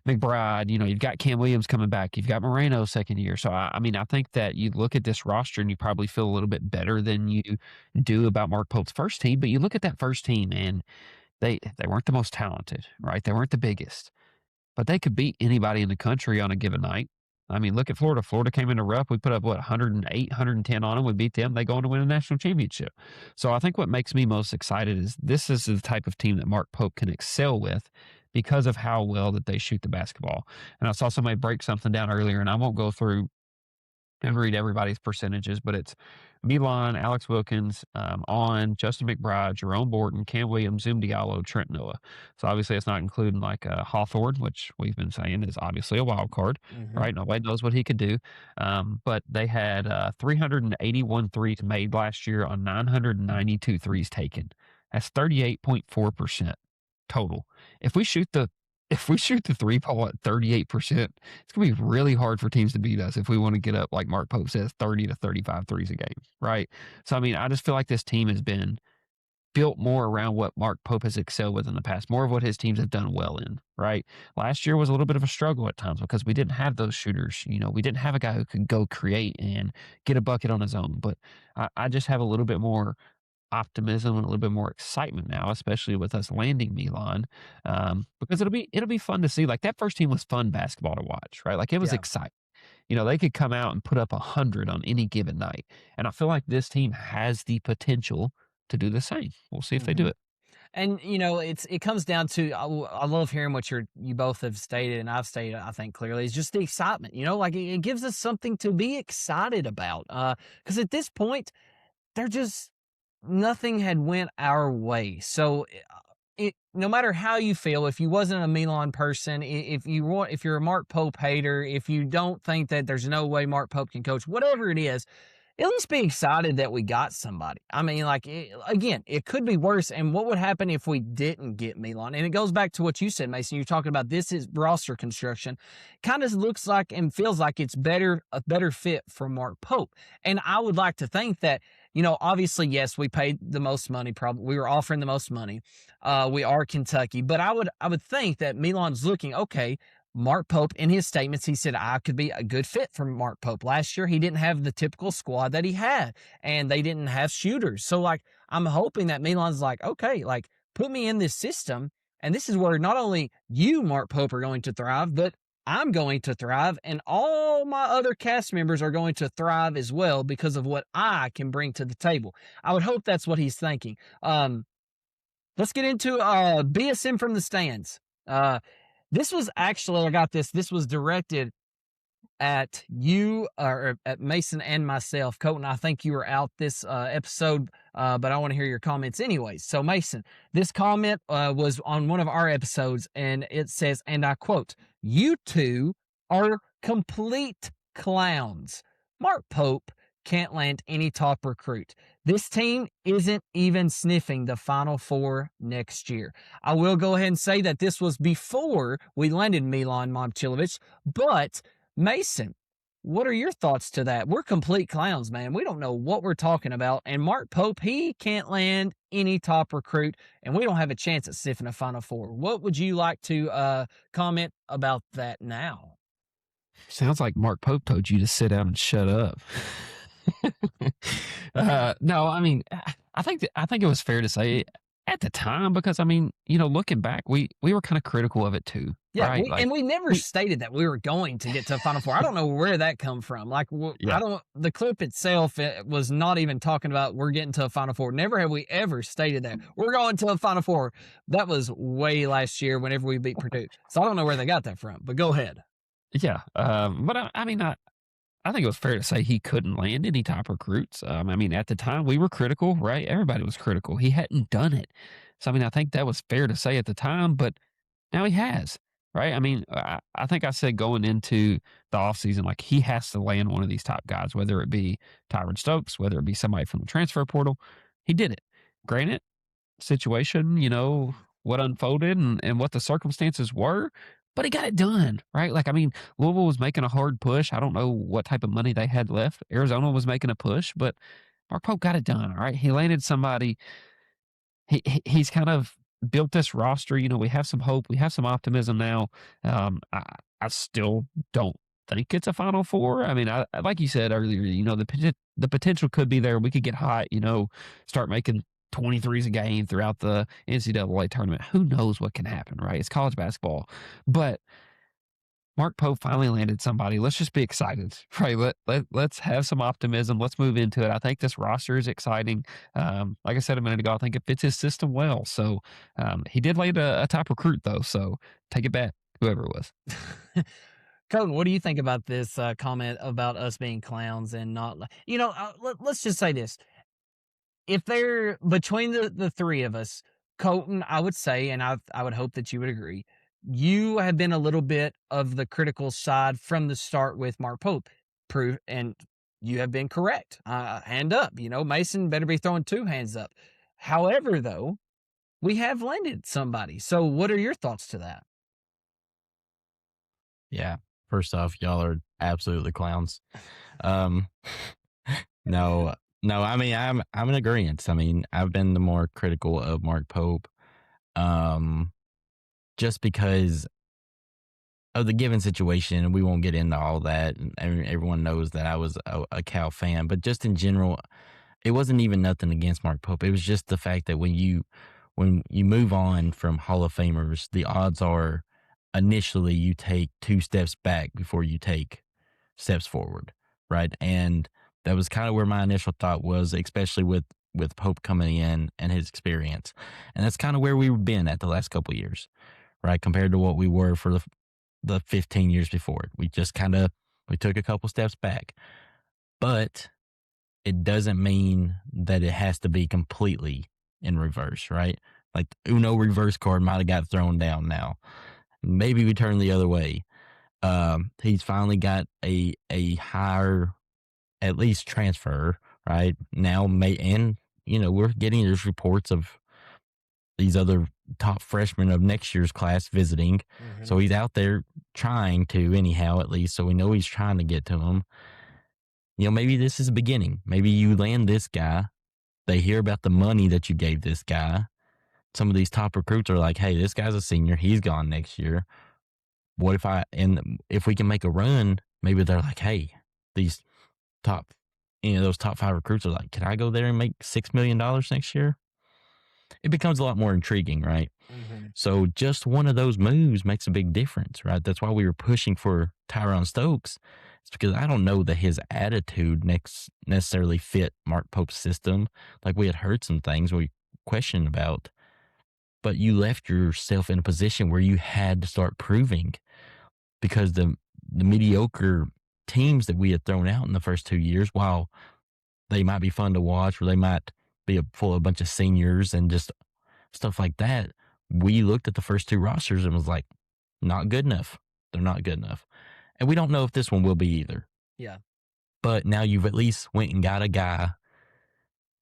McBride, you've got Cam Williams coming back, you've got Moreno second year. So I mean, I think that you look at this roster and you probably feel a little bit better than you do about Mark Pope's first team. But you look at that first team and they weren't the most talented, right? They weren't the biggest, but they could beat anybody in the country on a given night. I mean, look at Florida. Florida came into Rupp. We put up, 108, 110 on them. We beat them. They go on to win a national championship. So I think what makes me most excited is this is the type of team that Mark Pope can excel with because of how well that they shoot the basketball. And I saw somebody break something down earlier, and I won't go through and read everybody's percentages, but it's Milan, Alex Wilkins, On, Justin McBride, Jerome Borton, Cam Williams, Zoom Diallo, Trent Noah. So obviously it's not including like Hawthorne, which we've been saying is obviously a wild card, right? Nobody knows what he could do. But they had 381 threes made last year on 992 threes taken. That's 38.4% total. If we shoot the three ball at 38%, it's going to be really hard for teams to beat us if we want to get up, like Mark Pope says, 30 to 35 threes a game, right? So, I mean, I just feel like this team has been built more around what Mark Pope has excelled with in the past, more of what his teams have done well in, right? Last year was a little bit of a struggle at times because we didn't have those shooters. We didn't have a guy who could go create and get a bucket on his own. But I just have a little bit more optimism and a little bit more excitement now, especially with us landing Milan, because it'll be fun to see. Like that first team was fun basketball to watch, right? Like it was exciting. They could come out and put up 100 on any given night, and I feel like this team has the potential to do the same. We'll see if they do it. And it comes down to I love hearing what you both have stated, and I've stated I think clearly is just the excitement. Like it gives us something to be excited about. Because at this point, they're just nothing had went our way. So no matter how you feel, if you wasn't a Milan person, if you're a Mark Pope hater, if you don't think that there's no way Mark Pope can coach, whatever it is, at least be excited that we got somebody. I mean, like, again, it could be worse. And what would happen if we didn't get Milan? And it goes back to what you said, Mason. You're talking about this is roster construction. Kind of looks like and feels like it's a better fit for Mark Pope. And I would like to think that, obviously, yes, we paid the most money. Probably we were offering the most money. We are Kentucky, but I would think that Milan's looking, okay, Mark Pope, in his statements, he said, I could be a good fit for Mark Pope. Last year, he didn't have the typical squad that he had, and they didn't have shooters. So, like, I'm hoping that Milan's like, okay, like, put me in this system, and this is where not only you, Mark Pope, are going to thrive, but I'm going to thrive, and all my other cast members are going to thrive as well because of what I can bring to the table. I would hope that's what he's thinking. Let's get into BSM from the stands. This was actually, I got this. This was directed at you or at Mason and myself. Colton, I think you were out this episode, but I want to hear your comments anyways. So Mason, this comment was on one of our episodes, and it says, and I quote, "You two are complete clowns. Mark Pope can't land any top recruit. This team isn't even sniffing the Final Four next year." I will go ahead and say that this was before we landed Milan Momcilovic, but Mason, what are your thoughts to that? We're complete clowns, man. We don't know what we're talking about. And Mark Pope, he can't land any top recruit, and we don't have a chance at sniffing a Final Four. What would you like to comment about that now? Sounds like Mark Pope told you to sit down and shut up. No, I mean, I think it was fair to say at the time because I mean, looking back, we were kind of critical of it too. Yeah, right? we never stated that we were going to get to a Final Four. I don't know where that come from. Like, the clip itself it was not even talking about we're getting to a Final Four. Never have we ever stated that we're going to a Final Four. That was way last year whenever we beat Purdue. So I don't know where they got that from. But go ahead. Yeah, but I mean, I think it was fair to say he couldn't land any top recruits. I mean, at the time we were critical, right? Everybody was critical. He hadn't done it. So, I mean, I think that was fair to say at the time, but now he has, right? I mean, I think I said going into the offseason, like he has to land one of these top guys, whether it be Tyron Stokes, whether it be somebody from the transfer portal. He did it. Granted, situation, what unfolded and what the circumstances were, but he got it done, right? Like, I mean, Louisville was making a hard push. I don't know what type of money they had left. Arizona was making a push, but Mark Pope got it done, all right? He landed somebody. He's kind of built this roster. We have some hope. We have some optimism now. I still don't think it's a Final Four. I mean, I like you said earlier, the potential could be there. We could get hot, start making 23s a game throughout the NCAA tournament. Who knows what can happen, right? It's college basketball. But Mark Pope finally landed somebody. Let's just be excited, right? Let's have some optimism. Let's move into it. I think this roster is exciting. Like I said a minute ago, I think it fits his system well. So he did land a top recruit, though. So take it back, whoever it was. Colton, what do you think about this comment about us being clowns and not, let's just say this. If they're between the three of us, Colton, I would say, and I would hope that you would agree, you have been a little bit of the critical side from the start with Mark Pope. And you have been correct. Hand up. Mason better be throwing 2 hands up. However, though, we have landed somebody. So what are your thoughts to that? Yeah. First off, y'all are absolutely clowns. No, I mean, I'm in agreement. I mean, I've been the more critical of Mark Pope, just because of the given situation, and we won't get into all that. And everyone knows that I was a Cal fan, but just in general, it wasn't even nothing against Mark Pope. It was just the fact that when you move on from Hall of Famers, the odds are initially you take 2 steps back before you take steps forward, right? And that was kind of where my initial thought was, especially with Pope coming in and his experience. And that's kind of where we've been at the last couple of years, right? Compared to what we were for the 15 years before it. We just we took a couple steps back. But it doesn't mean that it has to be completely in reverse, right? Like the Uno reverse card might have got thrown down now. Maybe we turn the other way. He's finally got a higher, at least transfer, right? Now, and we're getting these reports of these other top freshmen of next year's class visiting. Mm-hmm. So he's out there trying to, anyhow, at least. So we know he's trying to get to them. Maybe this is the beginning. Maybe you land this guy. They hear about the money that you gave this guy. Some of these top recruits are like, hey, this guy's a senior. He's gone next year. What if we can make a run, maybe they're like, hey, these those top 5 recruits are like, can I go there and make $6 million next year? It becomes a lot more intriguing, right? Mm-hmm. So just one of those moves makes a big difference, right? That's why we were pushing for Tyron Stokes. It's because I don't know that his attitude necessarily fit Mark Pope's system. Like, we had heard some things we questioned about, but you left yourself in a position where you had to start proving, because the mediocre teams that we had thrown out in the first 2 years, while they might be fun to watch, or they might be full of a bunch of seniors and just stuff like that, we looked at the first 2 rosters and was like, not good enough. They're not good enough. And we don't know if this one will be either. Yeah. But now you've at least went and got a guy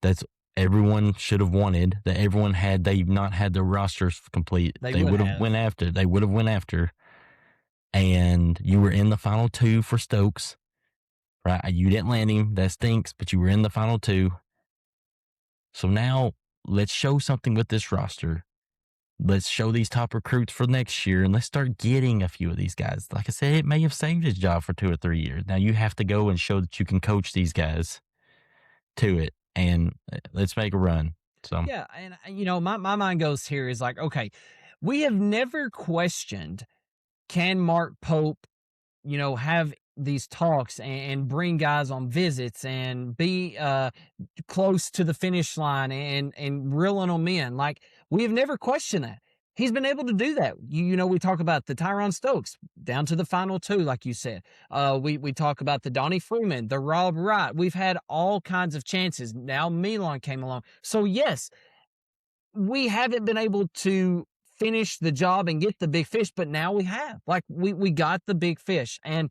that's everyone should have wanted, that everyone had. They've not had their rosters complete. They would have went after. They would have went after. And you were in the final 2 for Stokes, right? You didn't land him. That stinks, but you were in the final 2. So now let's show something with this roster. Let's show these top recruits for next year, and let's start getting a few of these guys. Like I said, it may have saved his job for 2 or 3 years. Now you have to go and show that you can coach these guys to it, and let's make a run. So yeah, and my mind goes here is like, okay, we have never questioned, can Mark Pope, have these talks and bring guys on visits and be close to the finish line and reeling them in. Like, we have never questioned that. He's been able to do that. We talk about the Tyron Stokes down to the final 2, like you said. We talk about the Donnie Freeman, the Rob Wright. We've had all kinds of chances. Now Milan came along. So yes, we haven't been able to finish the job and get the big fish, but now we have. Like, we got the big fish. And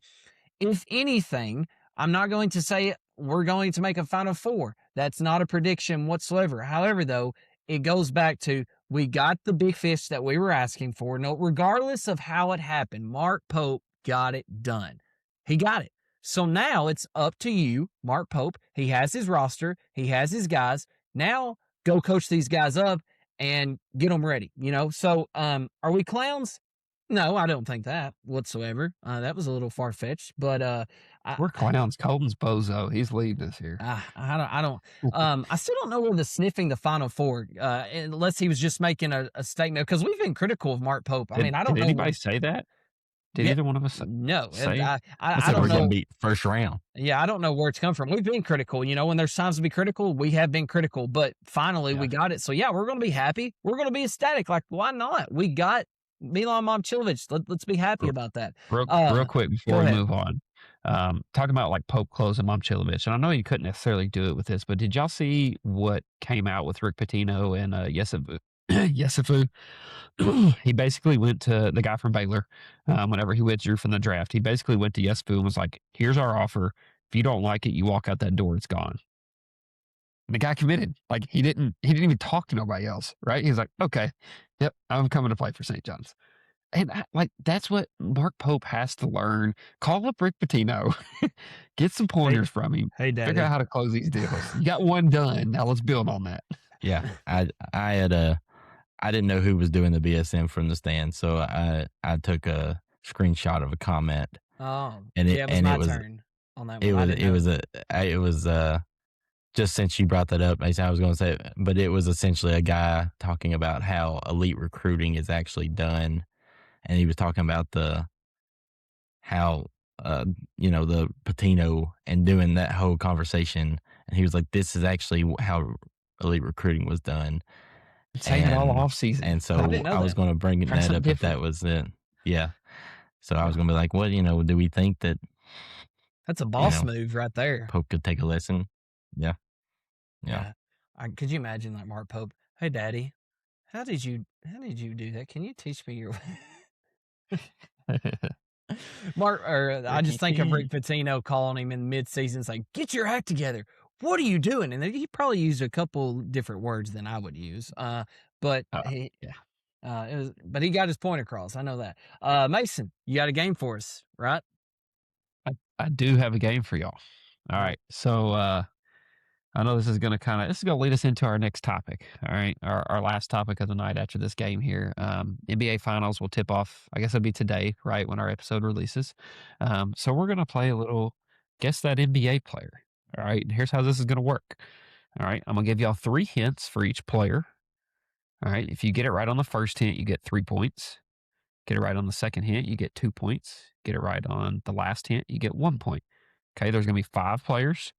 if anything, I'm not going to say we're going to make a Final 4. That's not a prediction whatsoever. However, though, it goes back to, we got the big fish that we were asking for. No, regardless of how it happened, Mark Pope got it done. He got it. So now it's up to you, Mark Pope. He has his roster. He has his guys. Now go coach these guys up and get them ready. So are we clowns? No, I don't think that whatsoever. That was a little far-fetched, but we're clowns. Colton's bozo. He's leading us here. I don't. I still don't know where the sniffing the Final 4, unless he was just making a statement, because we've been critical of Mark Pope. I don't know. Did anybody say that? Did either one of us? No, say? I don't know. Beat first round. Yeah, I don't know where it's come from. We've been critical. When there's times to be critical, we have been critical, but finally we got it. So yeah, we're going to be happy. We're going to be ecstatic. Like, why not? We got Milan Momcilovic. Let's be happy about that. Real quick before go we ahead. move on, talking about like Pope closing Momcilovic, and I know you couldn't necessarily do it with this, but did y'all see what came out with Rick Pitino and Yesufu? Yesufu? He basically went to the guy from Baylor whenever he withdrew from the draft. He basically went to Yesufu and was like, "Here's our offer. If you don't like it, you walk out that door. It's gone." And the guy committed. Like he didn't even talk to nobody else, right? He's like, "Okay, yep, I'm coming to play for St. John's." And that's what Mark Pope has to learn. Call up Rick Pitino, get some pointers from him. Hey, Figure Daddy. out how to close these deals. You got one done. Now let's build on that. Yeah, I didn't know who was doing the BSM from the stand, so I took a screenshot of a comment. Oh, and it was my turn on that one. It was just since you brought that up, Mason, I was going to say, but it was essentially a guy talking about how elite recruiting is actually done, and he was talking about how the Patino and doing that whole conversation, and he was like, "This is actually how elite recruiting was done." Saying it all off season, and so I was going to bring that up if that was it. Yeah, so I was going to be like, "What do we think that?" That's a boss move right there. Pope could take a lesson. Yeah. Could you imagine like Mark Pope? Hey, Daddy, how did you do that? Can you teach me your Mark? Or I just think of Rick Pitino calling him in mid-season, like, "Get your act together. What are you doing?" And he probably used a couple different words than I would use. But he got his point across. I know that. Mason, you got a game for us, right? I do have a game for y'all. All right. So I know this is going to lead us into our next topic. All right. Our last topic of the night after this game here. NBA Finals will tip off, I guess it'll be today, right, when our episode releases. So we're going to play a little Guess That NBA Player. All right. And here's how this is going to work. All right. I'm going to give y'all 3 hints for each player. All right. If you get it right on the first hint, you get 3 points. Get it right on the second hint, you get 2 points. Get it right on the last hint, you get 1 point. Okay, there's going to be 5 players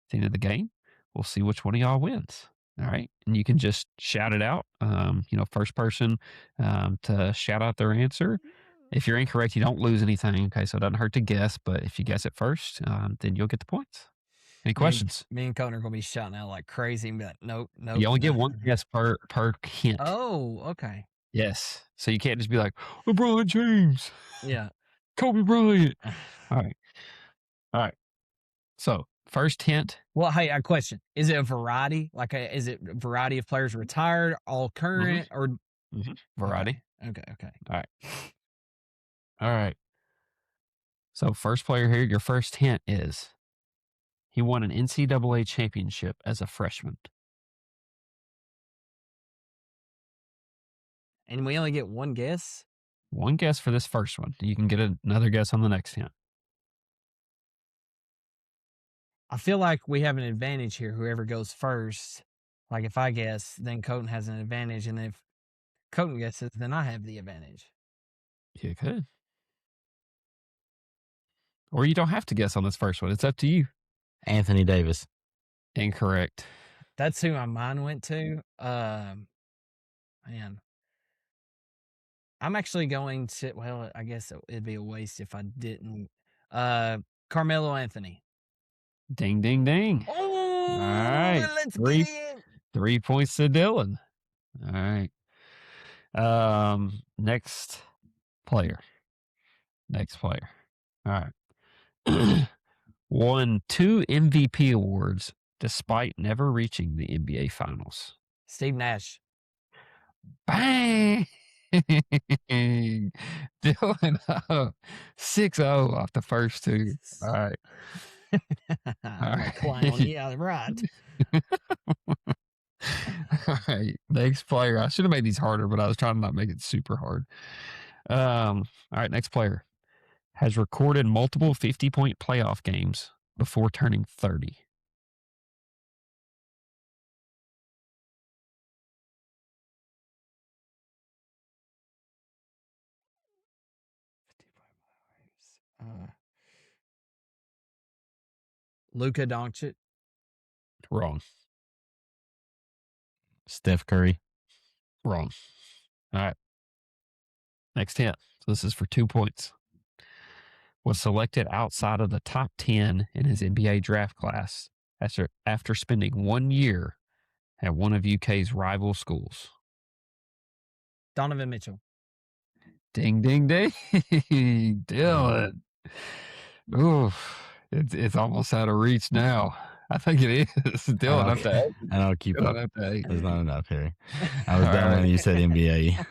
at the end of the game. We'll see which one of y'all wins. All right, and you can just shout it out. First person to shout out their answer. If you're incorrect, you don't lose anything. Okay, so it doesn't hurt to guess. But if you guess it first, then you'll get the points. Any questions? Me and Conan are going to be shouting out like crazy and be like, nope. You only get 1 guess per hint. Oh, okay. Yes. So you can't just be like, LeBron James. Yeah. Kobe Bryant. All right. So first hint. Well, hey, a question. Is it a variety? Is it a variety of players retired, all current, or variety? Okay. All right. So first player here, your first hint is he won an NCAA championship as a freshman. And we only get 1 guess? 1 guess for this first one. You can get another guess on the next hint. I feel like we have an advantage here, whoever goes first. Like if I guess, then Coton has an advantage. And if Coton guesses, then I have the advantage. You could. Or you don't have to guess on this first one. It's up to you. Anthony Davis. Incorrect. That's who my mind went to. Man. I'm actually going to, well, I guess it'd be a waste if I didn't. Carmelo Anthony. Ding, ding, ding. Oh, all right. Let's get in. 3 points to Dylan. All right. Next player. All right. Won 2 MVP awards despite never reaching the NBA Finals. Steve Nash. Bang! Dylan up 6-0 off the first 2. All right. I'm a clown. Yeah, right. All right. Next player. I should have made these harder, but I was trying to not make it super hard. All right. Next player has recorded multiple 50-point playoff games before turning 30. Luka Doncic. Wrong. Steph Curry. Wrong. All right. Next hint. So this is for 2 points. Was selected outside of the top 10 in his NBA draft class after spending 1 year at one of UK's rival schools. Donovan Mitchell. Ding, ding, ding. Dylan. Oof. It's almost out of reach now. I think it is. Dylan, up to eight. I don't keep up. Dylan, up to eight. There's not enough here. I was down when you said NBA.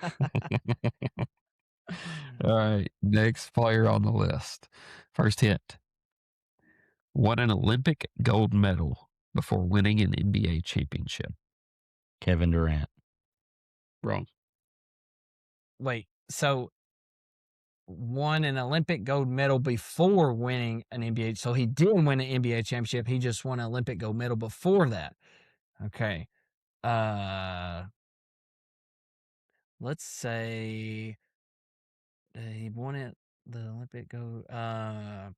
All right. Next player on the list. First hint. Won an Olympic gold medal before winning an NBA championship. Kevin Durant. Wrong. Wait, so won an Olympic gold medal before winning an NBA. So he didn't win an NBA championship. He just won an Olympic gold medal before that. Okay. Let's say he won it. The Olympic gold. I'm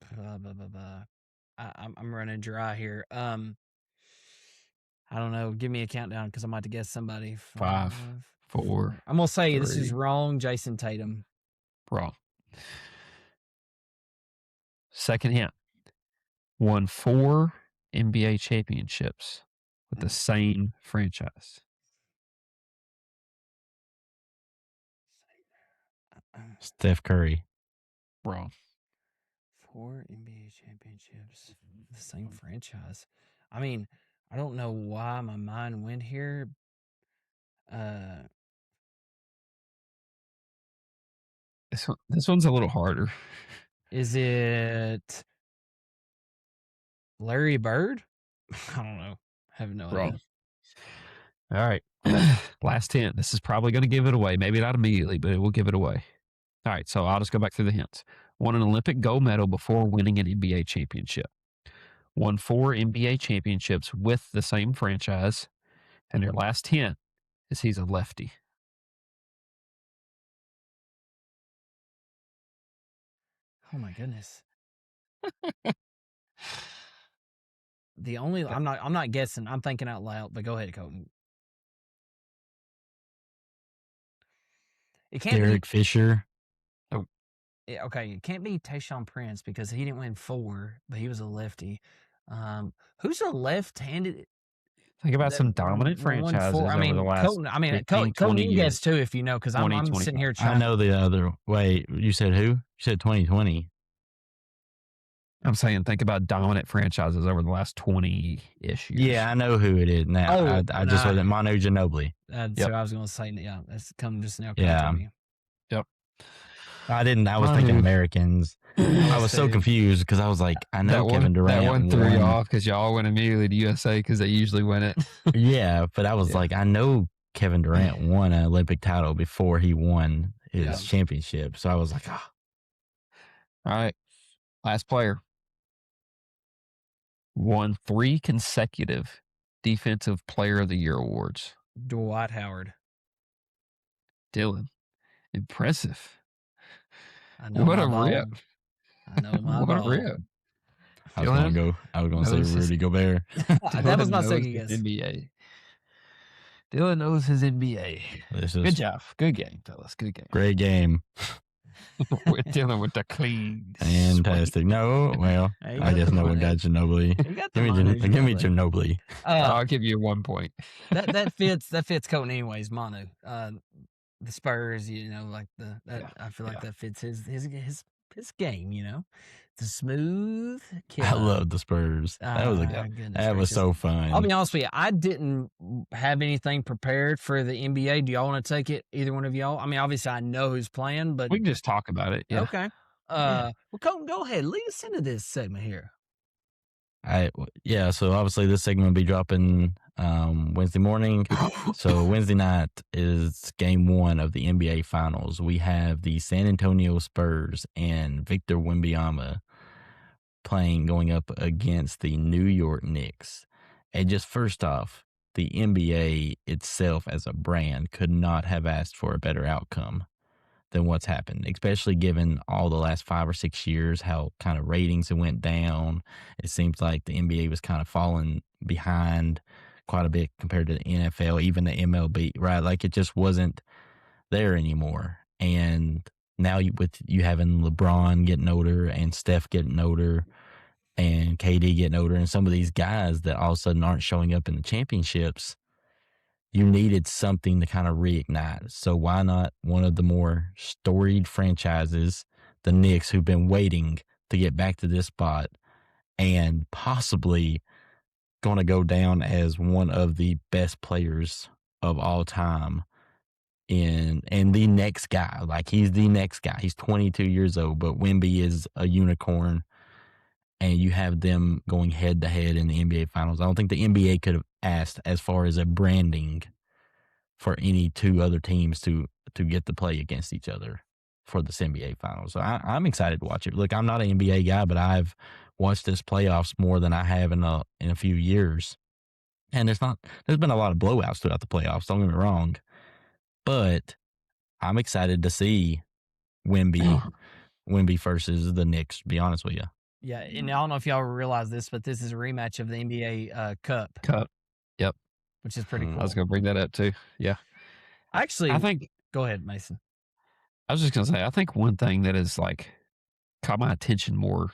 running dry here. I don't know. Give me a countdown because I'm about to guess somebody. 5, 4. I'm gonna say this is 3. wrong. Jason Tatum. Wrong. Second hint. Won 4 NBA championships with the same franchise. Steph Curry. Wrong. 4 NBA championships, the same franchise. I mean, I don't know why my mind went here. This one's a little harder. Is it Larry Bird? I don't know. I have no Wrong. idea. All right. Last hint. This is probably going to give it away. Maybe not immediately, but it will give it away. All right. So I'll just go back through the hints. Won an Olympic gold medal before winning an NBA championship. Won 4 NBA championships with the same franchise. And your last hint is he's a lefty. Oh my goodness. I'm not guessing. I'm thinking out loud, but go ahead, Colton. It can't Derek Fisher. Okay, it can't be Tayshaun Prince because he didn't win 4, but he was a lefty. Who's a left-handed? Think about some dominant franchises over the last Colton, 15, Colton, 20 you years. guess too if you know, because I'm sitting here trying. I know the other. Wait, you said who? You said 2020. I'm saying think about dominant franchises over the last 20-ish years. Yeah, I know who it is now. I just wasn't Manu Ginobili. So I was going to say, yeah, that's come just now. Yeah. To me. Yep. I was thinking Americans. I was so confused because I was like, I know Kevin Durant. That one threw you off because y'all went immediately to USA because they usually win it. Yeah, but I was like, I know Kevin Durant won an Olympic title before he won his championship. So I was like, ah. All right. Last player. Won 3 consecutive Defensive Player of the Year awards. Dwight Howard. Dylan. Impressive. I know what my a ball. rip. I know my what ball. a rip. I was going to say Rudy Gobert. That was my second guess. NBA. Dylan knows his NBA. Good job. Good game, fellas. Good game. Great game. We're dealing with the clean. Fantastic. No, well, I guess no one got Ginobili. Give me Ginobili. I'll give you 1 point. that fits Colton anyways, Manu. The Spurs, I feel like that fits his game, The smooth killer. I love the Spurs. That was so fun. I'll be honest with you, I didn't have anything prepared for the NBA. Do y'all want to take it, either one of y'all? I mean, obviously I know who's playing, but we can just talk about it. Yeah. Okay. Well, Colton, go ahead. Lead us into this segment here. So obviously this segment will be dropping Wednesday morning. So Wednesday night is game 1 of the NBA Finals. We have the San Antonio Spurs and Victor Wembanyama going up against the New York Knicks. And just first off, the NBA itself as a brand could not have asked for a better outcome than what's happened, especially given all the last 5 or 6 years, how kind of ratings have went down. It seems like the NBA was kind of falling behind quite a bit compared to the NFL, even the MLB, right? Like it just wasn't there anymore. And now with you having LeBron getting older and Steph getting older and KD getting older and some of these guys that all of a sudden aren't showing up in the championships, you needed something to kind of reignite. So why not one of the more storied franchises, the Knicks, who've been waiting to get back to this spot and possibly going to go down as one of the best players of all time and the next guy. Like, he's the next guy. He's 22 years old, but Wemby is a unicorn, and you have them going head to head in the NBA Finals. I don't think the NBA could have asked as far as a branding for any two other teams to get to play against each other for this NBA Finals. So I'm excited to watch it. Look, I'm not an NBA guy, but I've watched this playoffs more than I have in a few years. And there's been a lot of blowouts throughout the playoffs, don't get me wrong. But I'm excited to see Wemby versus the Knicks, to be honest with you. Yeah, and I don't know if y'all realize this, but this is a rematch of the NBA Cup, Yep. which is pretty cool. I was going to bring that up too. Yeah. Actually, I think, go ahead, Mason. I was just going to say, I think one thing that has like caught my attention more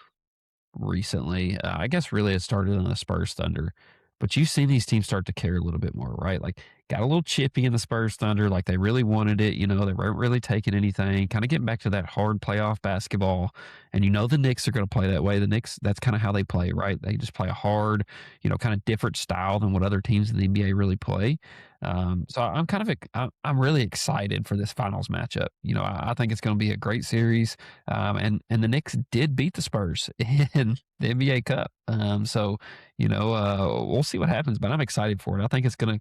recently, I guess really it started in the Spurs Thunder, but you've seen these teams start to care a little bit more, right? Like, got a little chippy in the Spurs Thunder, like they really wanted it, they weren't really taking anything, kind of getting back to that hard playoff basketball. And the Knicks are going to play that way. The Knicks, that's kind of how they play, right? They just play a hard, kind of different style than what other teams in the NBA really play. So I'm really excited for this finals matchup. I think it's going to be a great series. And the Knicks did beat the Spurs in the NBA Cup. So we'll see what happens, but I'm excited for it. I think it's going to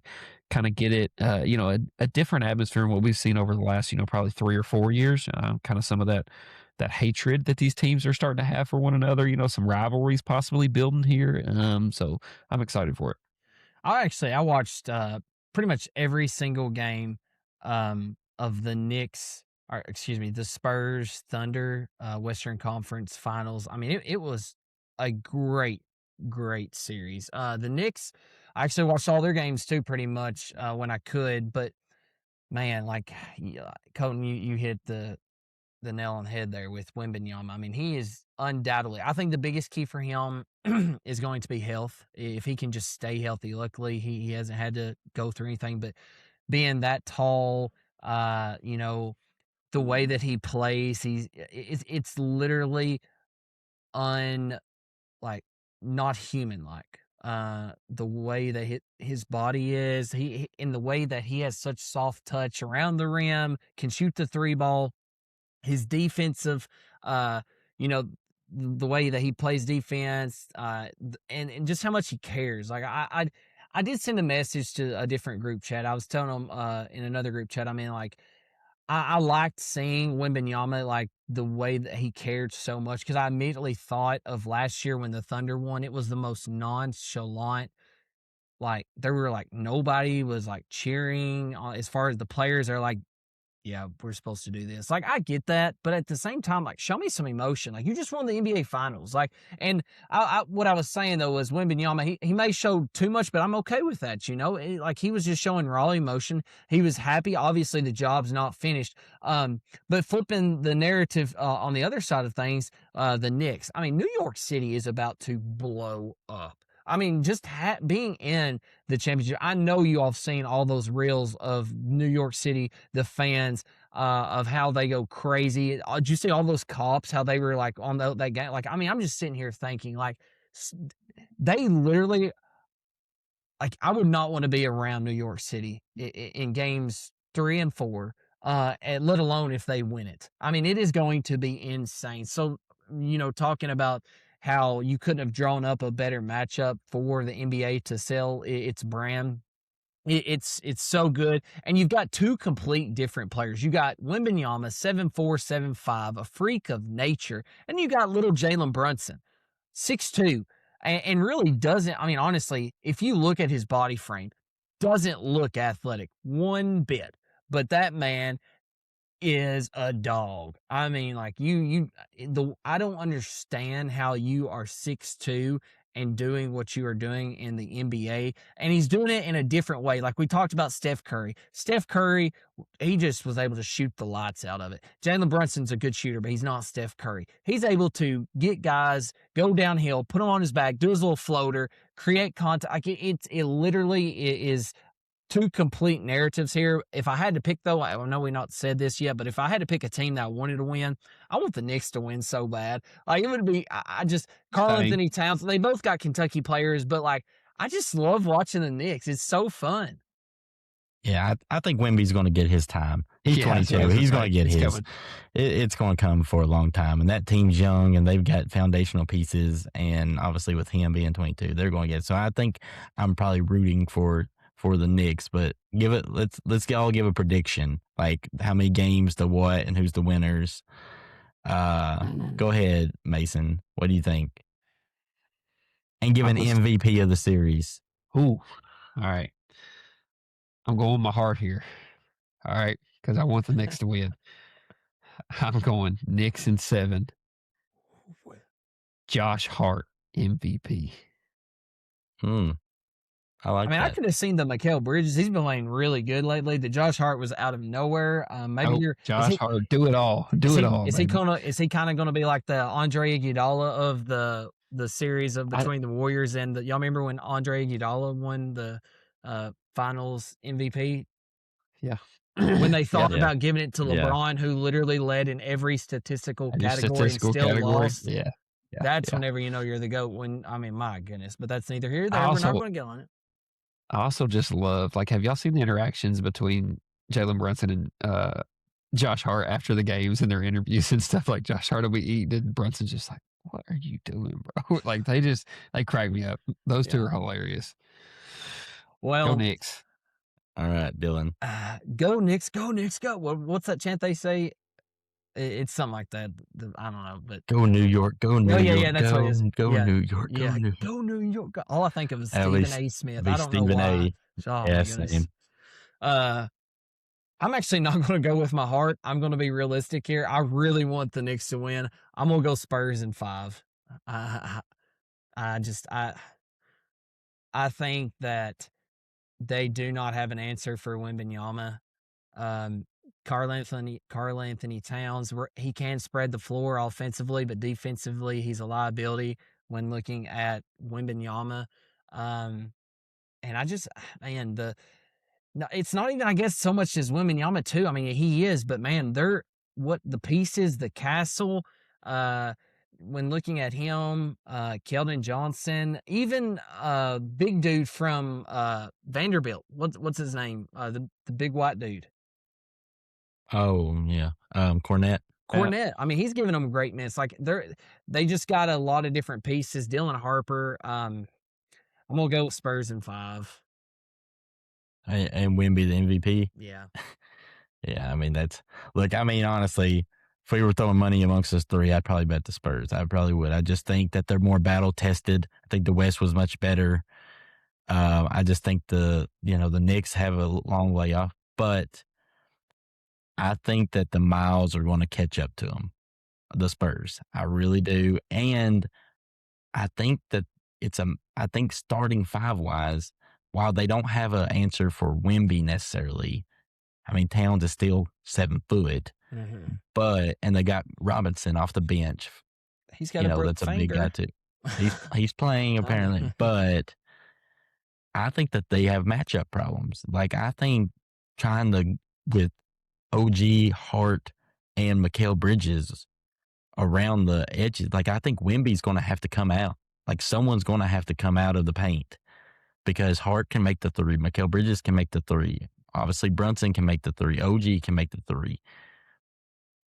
kind of get it, a different atmosphere than what we've seen over the last, probably 3 or 4 years. Kind of some of that hatred that these teams are starting to have for one another. Some rivalries possibly building here. So I'm excited for it. I watched pretty much every single game of the Knicks, or excuse me, the Spurs Thunder Western Conference Finals. I mean, it was a great series. The Knicks, I actually watched all their games too, pretty much when I could. But man, like Colton, you hit the nail on the head there with Wembanyama. I mean, he is undoubtedly, I think the biggest key for him is going to be health. If he can just stay healthy, luckily he hasn't had to go through anything, but being that tall, the way that he plays, it's literally not human like. The way that his body is, he in the way that he has such soft touch around the rim, can shoot the three ball. His defensive, the way that he plays defense, and just how much he cares. Like I did send a message to a different group chat. I was telling them in another group chat. I mean, like I liked seeing Wembanyama, like the way that he cared so much, because I immediately thought of last year when the Thunder won. It was the most nonchalant. Like there were like nobody was like cheering. As far as the players are like, yeah, we're supposed to do this. Like, I get that, but at the same time, like, show me some emotion. Like, you just won the NBA Finals. Like, and what I was saying though was Wembanyama, he may show too much, but I'm okay with that. Like he was just showing raw emotion. He was happy. Obviously, the job's not finished. But flipping the narrative on the other side of things, the Knicks. I mean, New York City is about to blow up. I mean, just being in the championship. I know you all have seen all those reels of New York City, the fans, of how they go crazy. Did you see all those cops, how they were like on that game? Like, I mean, I'm just sitting here thinking, like, they literally, like, I would not want to be around New York City in games 3 and 4, and let alone if they win it. I mean, it is going to be insane. So, talking about how you couldn't have drawn up a better matchup for the NBA to sell its brand. It's so good. And you've got two complete different players. You got Wembanyama, 7'4", 7'5", a freak of nature. And you got little Jalen Brunson, 6'2", and really doesn't, I mean, honestly, if you look at his body frame, doesn't look athletic one bit. But that man is a dog. I mean, like I don't understand how you are 6'2" and doing what you are doing in the NBA. And he's doing it in a different way. Like we talked about Steph Curry. Steph Curry, he just was able to shoot the lights out of it. Jalen Brunson's a good shooter, but he's not Steph Curry. He's able to get guys, go downhill, put them on his back, do his little floater, create contact. Like it literally is two complete narratives here. If I had to pick, though, I know we not said this yet, but if I had to pick a team that I wanted to win, I want the Knicks to win so bad. Like, it would be, I just, Karl Anthony Towns, they both got Kentucky players, but like, I just love watching the Knicks. It's so fun. Yeah, I think Wemby's going to get his time. He's 22. He's going to get his. It's going to come for a long time. And that team's young, and they've got foundational pieces. And obviously, with him being 22, they're going to get it. So I think I'm probably rooting for the Knicks. But let's all give a prediction, like how many games to what and who's the winners. Go ahead, Mason. What do you think? And give an MVP of the series. Ooh, all right. I'm going with my heart here. All right, because I want the Knicks to win. I'm going Knicks in 7. Josh Hart MVP. I like that. I could have seen the Mikal Bridges. He's been playing really good lately. The Josh Hart was out of nowhere. Josh Hart, do it all. Is he kind of going to be like the Andre Iguodala of the series of between the Warriors and y'all remember when Andre Iguodala won the Finals MVP? Yeah. When they thought about giving it to LeBron, who literally led in every statistical category and still lost. Yeah. That's whenever you know you're the GOAT. My goodness. But that's neither here nor there. We're not going to get on it. I also just love, like, have y'all seen the interactions between Jalen Brunson and Josh Hart after the games and their interviews and stuff? Like, Josh Hart will be eating and Brunson's just like, what are you doing, bro? Like, they crack me up. Those two are hilarious. Well, go Knicks. All right, Dylan. Go Knicks, go Knicks, go. What's that chant they say? It's something like that. I don't know, but go New York, go New York. Yeah, that's what it is. Go New York, go New York. Go New York. All I think of is Stephen A. Smith. I don't Stephen know why. A. Oh, my goodness. Same. I'm actually not going to go with my heart. I'm going to be realistic here. I really want the Knicks to win. I'm going to go Spurs in 5. I think that they do not have an answer for Wembanyama. Karl Anthony Towns, he can spread the floor offensively, but defensively, he's a liability when looking at Wembanyama. And I just, man, it's not even, I guess, so much as Wembanyama too. I mean, he is, but man, the pieces, the castle, when looking at him, Keldon Johnson, even big dude from Vanderbilt. What's his name? The big white dude. Oh yeah, Cornette. I mean, he's giving them great minutes. Like they just got a lot of different pieces. Dylan Harper. I'm gonna go with Spurs in 5. And Wemby the MVP. Yeah. Yeah, I mean honestly, if we were throwing money amongst us 3, I'd probably bet the Spurs. I probably would. I just think that they're more battle tested. I think the West was much better. I just think the Knicks have a long way off, but I think that the miles are going to catch up to them, the Spurs. I really do. And I think that I think starting 5-wise, while they don't have an answer for Wemby necessarily, I mean, Towns is still 7 foot, and they got Robinson off the bench. He's got a that's a big guy too. He's playing apparently, but I think that they have matchup problems. Like, I think with OG, Hart, and Mikal Bridges around the edges, like, I think Wemby's going to have to come out. Like, someone's going to have to come out of the paint because Hart can make the 3. Mikal Bridges can make the 3. Obviously, Brunson can make the 3. OG can make the 3.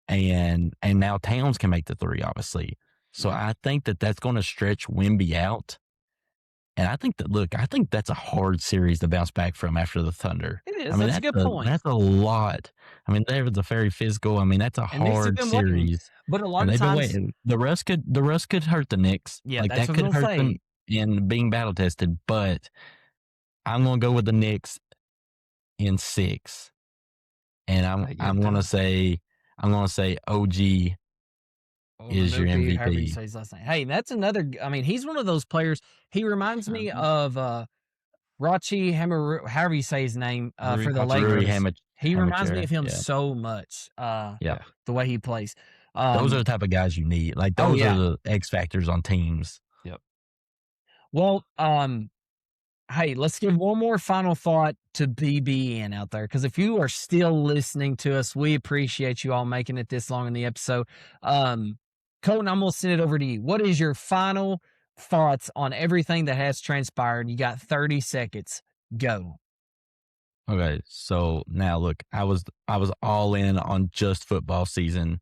And now Towns can make the 3, obviously. So I think that that's going to stretch Wemby out. And I think that's a hard series to bounce back from after the Thunder. It is. That's a good point. That's a lot. I mean, they were very physical. I mean, that's a hard series. But a lot of times, the rust could hurt the Knicks. Yeah, like, that could hurt them in being battle tested. But I'm going to go with the Knicks in 6, and I'm going to say OG is your Onunubi, however you MVP. say his last name. Hey, that's another. I mean, he's one of those players. He reminds me of Rachi Hammer, however you say his name, Rui for the Hachimura. Lakers. He reminds me Hamacher. of him Yeah. so much. Yeah. The way he plays. Those are the type of guys you need. Like those are the X factors on teams. Yep. Well, hey, let's give one more final thought to BBN out there, because if you are still listening to us, we appreciate you all making it this long in the episode. Colton, I'm going to send it over to you. What is your final thoughts on everything that has transpired? You got 30 seconds. Go. Okay, so now look, I was all in on just football season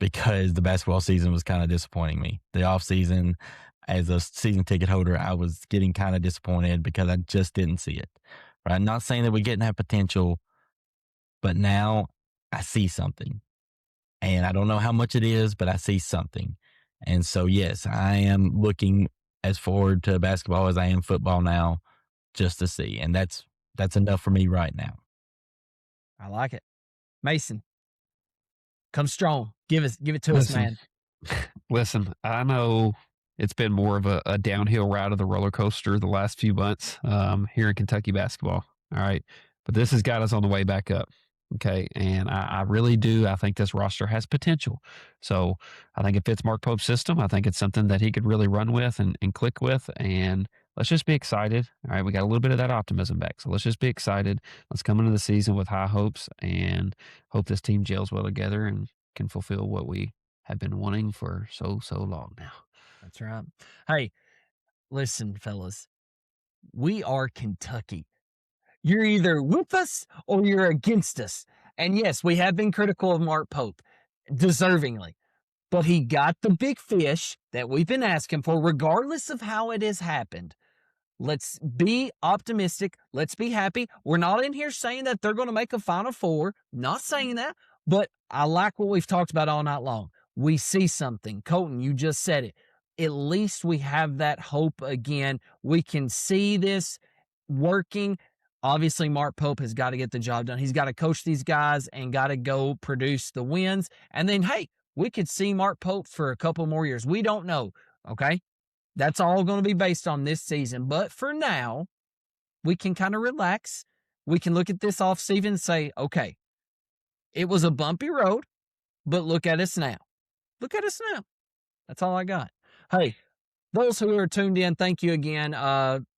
because the basketball season was kind of disappointing me. The off season, as a season ticket holder, I was getting kind of disappointed because I just didn't see it. Right, I'm not saying that we didn't have potential, but now I see something, and I don't know how much it is, but I see something, and so yes, I am looking as forward to basketball as I am football now, just to see, and that's enough for me right now. I like it. Mason, come strong. Give it to us, man. Listen, I know it's been more of a downhill ride of the roller coaster the last few months here in Kentucky basketball. All right. But this has got us on the way back up. Okay. And I really do. I think this roster has potential. So I think it fits Mark Pope's system. I think it's something that he could really run with and click with. And let's just be excited. All right. We got a little bit of that optimism back. So let's just be excited. Let's come into the season with high hopes and hope this team gels well together and can fulfill what we have been wanting for so long now. That's right. Hey, listen, fellas, we are Kentucky. You're either with us or you're against us. And yes, we have been critical of Mark Pope, deservingly, but he got the big fish that we've been asking for, regardless of how it has happened. Let's be optimistic. Let's be happy. We're not in here saying that they're going to make a Final Four. Not saying that, but I like what we've talked about all night long. We see something. Colton, you just said it. At least we have that hope again. We can see this working. Obviously, Mark Pope has got to get the job done. He's got to coach these guys and got to go produce the wins. And then, hey, we could see Mark Pope for a couple more years. We don't know, okay? That's all going to be based on this season. But for now, we can kind of relax. We can look at this offseason and say, okay, it was a bumpy road, but look at us now. Look at us now. That's all I got. Hey, those who are tuned in, thank you again.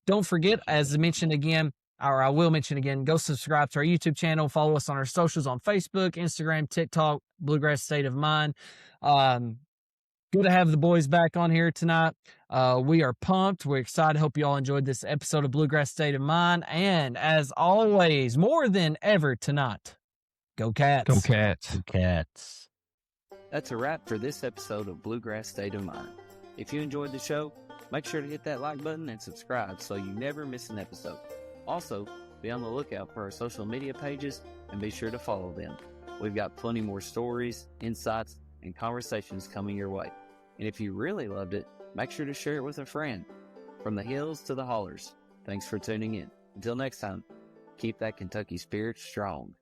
Don't forget, as I mentioned again, or I will mention again, go subscribe to our YouTube channel. Follow us on our socials on Facebook, Instagram, TikTok, Bluegrass State of Mind. Good to have the boys back on here tonight. We are pumped. We're excited. Hope you all enjoyed this episode of Bluegrass State of Mind. And as always, more than ever tonight, go Cats. Go Cats. Go Cats. That's a wrap for this episode of Bluegrass State of Mind. If you enjoyed the show, make sure to hit that like button and subscribe so you never miss an episode. Also, be on the lookout for our social media pages and be sure to follow them. We've got plenty more stories, insights, and conversations coming your way. And if you really loved it, make sure to share it with a friend. From the hills to the hollers, thanks for tuning in. Until next time, keep that Kentucky spirit strong.